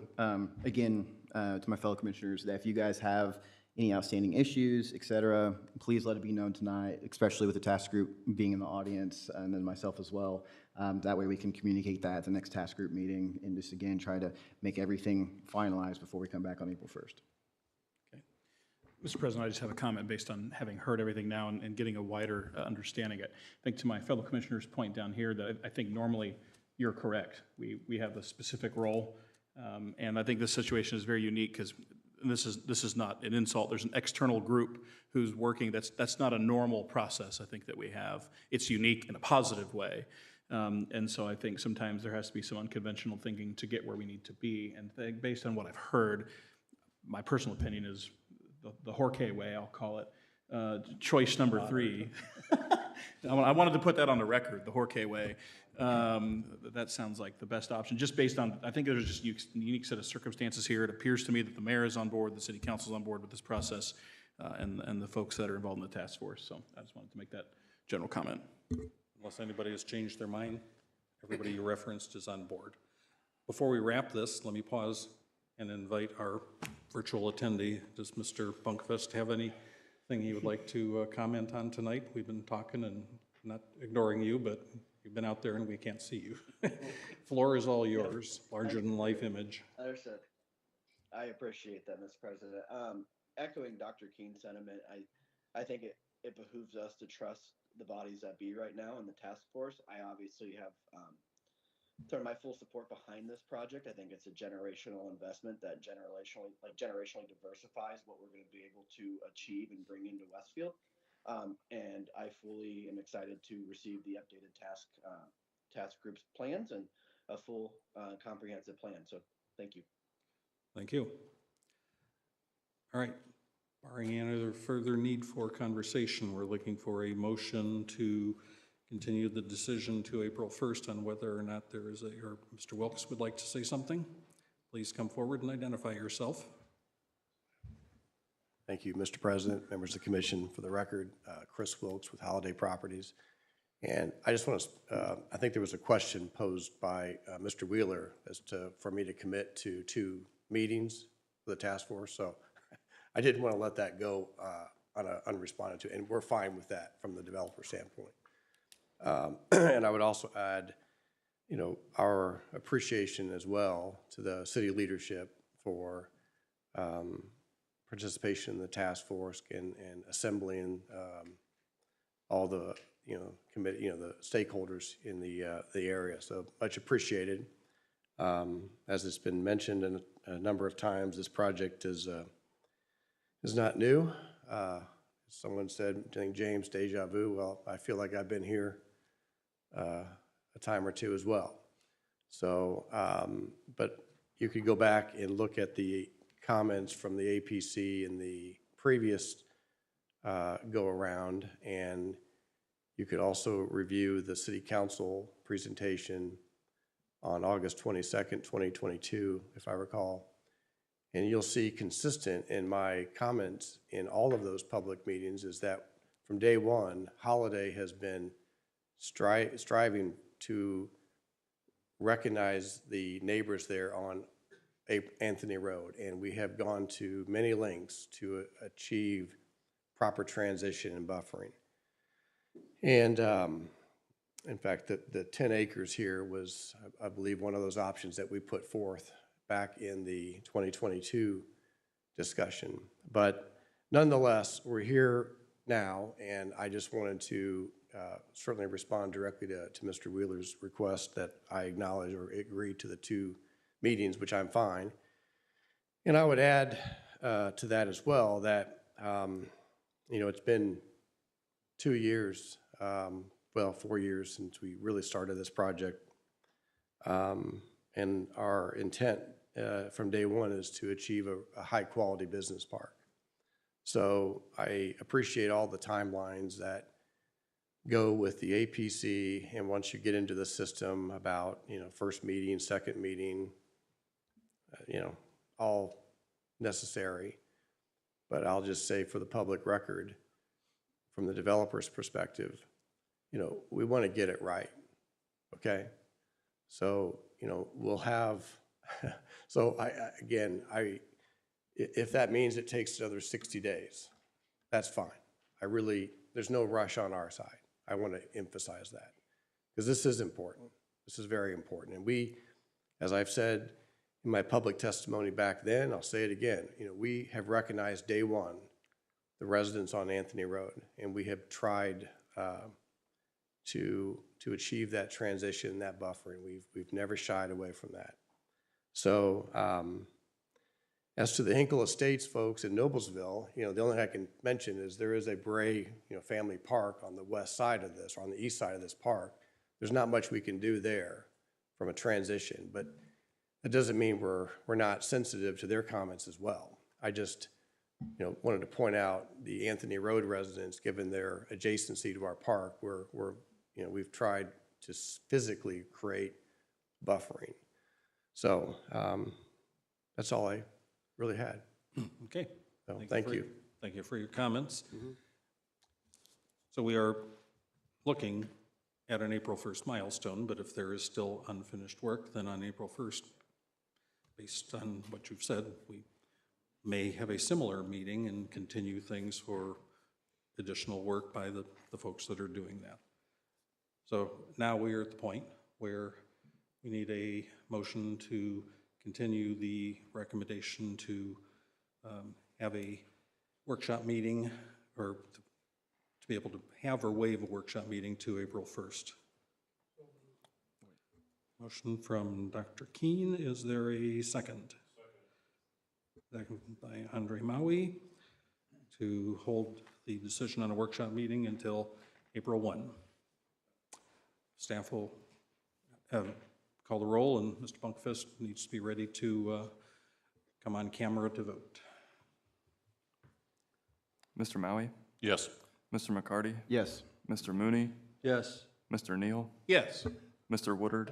again, to my fellow commissioners, that if you guys have any outstanding issues, et cetera, please let it be known tonight, especially with the task group being in the audience, and then myself as well. That way we can communicate that at the next task group meeting and just, again, try to make everything finalized before we come back on April 1st. Mr. President, I just have a comment based on having heard everything now and getting a wider understanding. I think to my fellow commissioners' point down here that I think normally you're correct. We have a specific role, and I think this situation is very unique because this is not an insult. There's an external group who's working. That's not a normal process, I think, that we have. It's unique in a positive way. And so I think sometimes there has to be some unconventional thinking to get where we need to be. And based on what I've heard, my personal opinion is the Jorge way, I'll call it. Choice number 3. I wanted to put that on the record, the Jorge way. That sounds like the best option, just based on, I think there's just a unique set of circumstances here. It appears to me that the mayor is on board, the city council is on board with this process, and the folks that are involved in the task force. So I just wanted to make that general comment. Unless anybody has changed their mind, everybody you referenced is on board. Before we wrap this, let me pause and invite our virtual attendee. Does Mr. Bunkfest have anything he would like to comment on tonight? We've been talking and not ignoring you, but you've been out there and we can't see you. Floor is all yours, larger than life image. Understood. I appreciate that, Mr. President. Echoing Dr. Keene's sentiment, I think it behooves us to trust the bodies that be right now in the task force. I obviously have thrown my full support behind this project. I think it's a generational investment that generationally diversifies what we're going to be able to achieve and bring into Westfield. And I fully am excited to receive the updated task group's plans and a full comprehensive plan. So thank you. Thank you. All right. Barring any other further need for conversation, we're looking for a motion to continue the decision to April 1st on whether or not there is or Mr. Wilkes would like to say something. Please come forward and identify yourself. Thank you, Mr. President, members of the commission. For the record, Chris Wilkes with Holiday Properties. And I just want to, I think there was a question posed by Mr. Wheeler for me to commit to 2 meetings for the task force. So I didn't want to let that go unresponded to, and we're fine with that from the developer standpoint. And I would also add, our appreciation as well to the city leadership for participation in the task force and assembling all the committee, the stakeholders in the area. So much appreciated. As it's been mentioned a number of times, this project is not new. Someone said, I think James, deja vu. Well, I feel like I've been here a time or two as well. So, but you could go back and look at the comments from the APC in the previous go around, and you could also review the city council presentation on August 22nd, 2022, if I recall. And you'll see consistent in my comments in all of those public meetings is that from day one, Holiday has been striving to recognize the neighbors there on Anthony Road. And we have gone to many lengths to achieve proper transition and buffering. And in fact, the 10 acres here was, I believe, one of those options that we put forth back in the 2022 discussion. But nonetheless, we're here now, and I just wanted to certainly respond directly to Mr. Wheeler's request that I acknowledge or agree to the 2 meetings, which I'm fine. And I would add to that as well that, it's been 2 years, 4 years since we really started this project. And our intent from day one is to achieve a high-quality business park. So I appreciate all the timelines that go with the APC, and once you get into the system about, first meeting, second meeting, all necessary. But I'll just say for the public record, from the developer's perspective, we want to get it right, okay? So, we'll have, so if that means it takes another 60 days, that's fine. There's no rush on our side. I want to emphasize that because this is important. This is very important. And we, as I've said in my public testimony back then, I'll say it again, we have recognized day one the residents on Anthony Road, and we have tried to achieve that transition, that buffering. We've never shied away from that. So as to the Hinkle Estates folks in Noblesville, the only thing I can mention is there is a Bray, family park on the west side of this, or on the east side of this park. There's not much we can do there from a transition, but that doesn't mean we're not sensitive to their comments as well. I just, wanted to point out the Anthony Road residents, given their adjacency to our park, we've tried to physically create buffering. So that's all I really had. Okay. So, thank you. Thank you for your comments. So we are looking at an April 1st milestone, but if there is still unfinished work, then on April 1st, based on what you've said, we may have a similar meeting and continue things for additional work by the folks that are doing that. So now we are at the point where we need a motion to continue the recommendation to have a workshop meeting, or to be able to have or waive a workshop meeting to April 1st. Motion from Dr. Keene. Is there a second? Second by Andre Maui to hold the decision on a workshop meeting until April 1. Staff will call the roll, and Mr. Bunkfist needs to be ready to come on camera to vote. Mr. Maui? Yes. Mr. McCarty? Yes. Mr. Mooney? Yes. Mr. Neal? Yes. Mr. Woodard?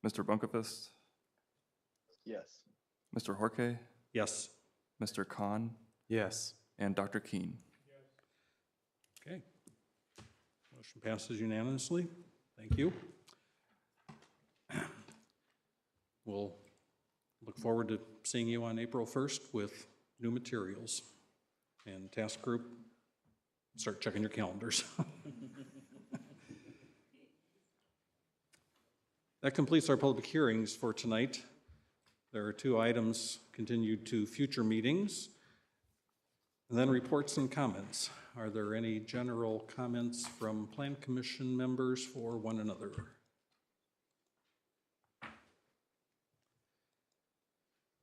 Mr. Bunkefist? Yes. Mr. Horke? Yes. Mr. Khan? Yes. And Dr. Keene? Okay. Motion passes unanimously. Thank you. We'll look forward to seeing you on April 1st with new materials. And task group, start checking your calendars. That completes our public hearings for tonight. There are 2 items continued to future meetings. And then reports and comments. Are there any general comments from Plan Commission members for one another?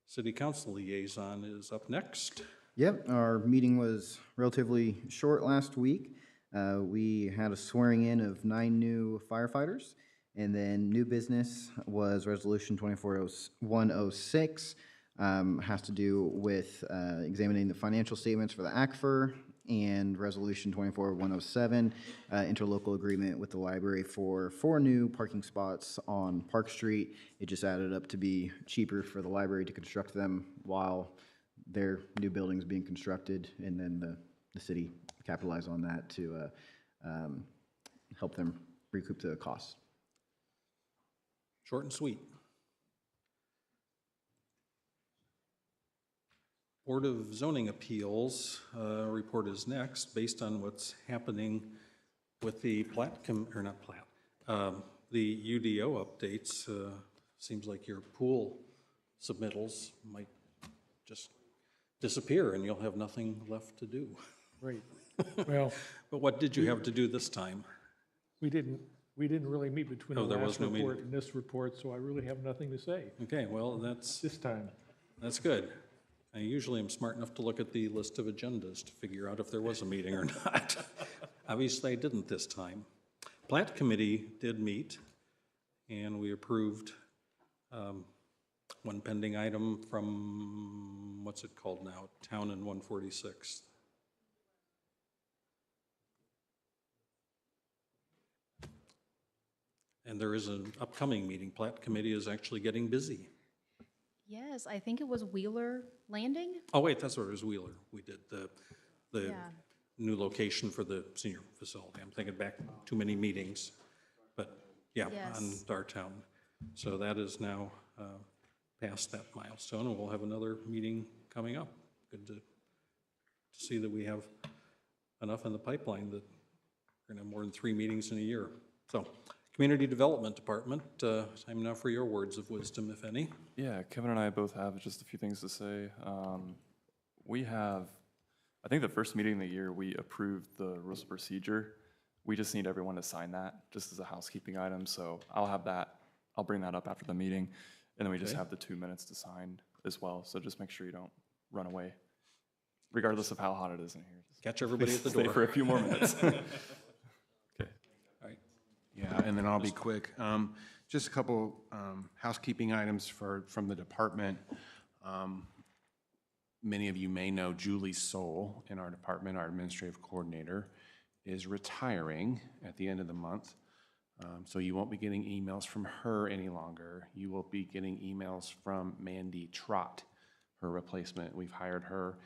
City Council Liaison is up next. Yep, our meeting was relatively short last week. We had a swearing in of 9 new firefighters, and then new business was Resolution 24106. Has to do with examining the financial statements for the ACFR, and Resolution 24107, interlocal agreement with the library for 4 new parking spots on Park Street. It just added up to be cheaper for the library to construct them while their new building's being constructed, and then the city capitalize on that to help them recoup the costs. Short and sweet. Board of Zoning Appeals report is next, based on what's happening with the the UDO updates. Seems like your pool submittals might just disappear and you'll have nothing left to do. Right. Well, but what did you have to do this time? we didn't really meet between the there was last no report meeting. and this report, so I really have nothing to say Okay, well, that's time. That's good. I usually am smart enough to look at the list of agendas to figure out if there was a meeting or not. Obviously, I didn't this time. Plant Committee did meet, and we approved one pending item from, what's it called now? Town and 146th. And there is an upcoming meeting. Plant Committee is actually getting busy. Yes, I think it was Wheeler Landing. Oh, wait, that's what it was, Wheeler. We did the Yeah. new location for the senior facility. I'm thinking back too many meetings, but yeah, Yes. on our town. So that is now past that milestone, and we'll have another meeting coming up. Good to see that we have enough in the pipeline that we're going to have more than 3 meetings in a year. So, Community Development Department, time now for your words of wisdom, if any. Yeah, Kevin and I both have just a few things to say. We have, I think the first meeting of the year, we approved the rules of procedure. We just need everyone to sign that, just as a housekeeping item, so I'll bring that up after the meeting, and then we just have the 2 minutes to sign as well, so just make sure you don't run away, regardless of how hot it is in here. Just catch everybody at the stay door for a few more minutes. Okay. All right. Yeah, and then I'll be quick. Just a couple housekeeping items from the department. Many of you may know Julie Soul in our department, our administrative coordinator, is retiring at the end of the month. So you won't be getting emails from her any longer. You will be getting emails from Mandy Trott, her replacement. We've hired her.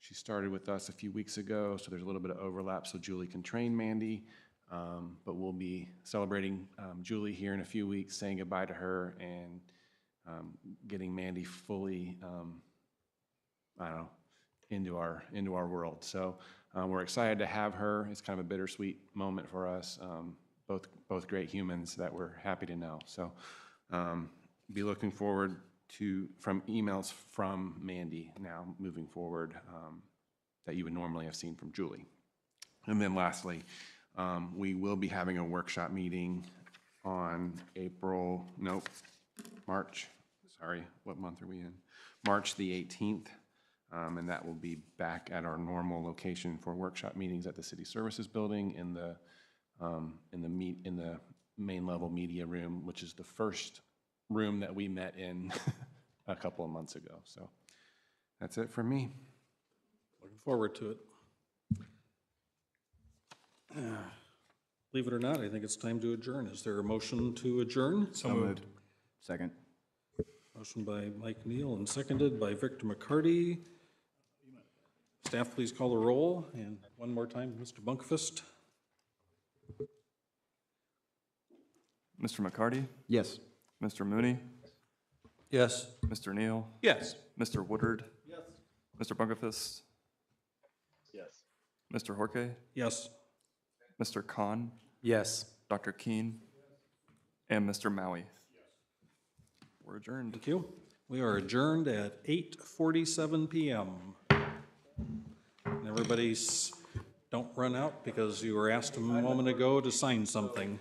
She started with us a few weeks ago, so there's a little bit of overlap so Julie can train Mandy. But we'll be celebrating Julie here in a few weeks, saying goodbye to her and getting Mandy fully, I don't know, into our world. So we're excited to have her. It's kind of a bittersweet moment for us. Both great humans that we're happy to know. So be looking forward to emails from Mandy now moving forward that you would normally have seen from Julie. And then lastly, we will be having a workshop meeting on March, sorry, what month are we in? March the 18th. And that will be back at our normal location for workshop meetings at the City Services Building in the main level media room, which is the first room that we met in a couple of months ago. So that's it from me. Looking forward to it. Believe it or not, I think it's time to adjourn. Is there a motion to adjourn? So moved. Second. Motion by Mike Neal and seconded by Victor McCarty. Staff, please call the roll. And one more time, Mr. Bunkfist. Mr. McCarty? Yes. Mr. Mooney? Yes. Mr. Neal? Yes. Mr. Woodard? Yes. Mr. Bunkefist? Yes. Mr. Horke? Yes. Mr. Khan? Yes. Dr. Keen? And Mr. Maui? We're adjourned. Thank you. We are adjourned at 8:47 p.m. And everybody's, don't run out because you were asked a moment ago to sign something.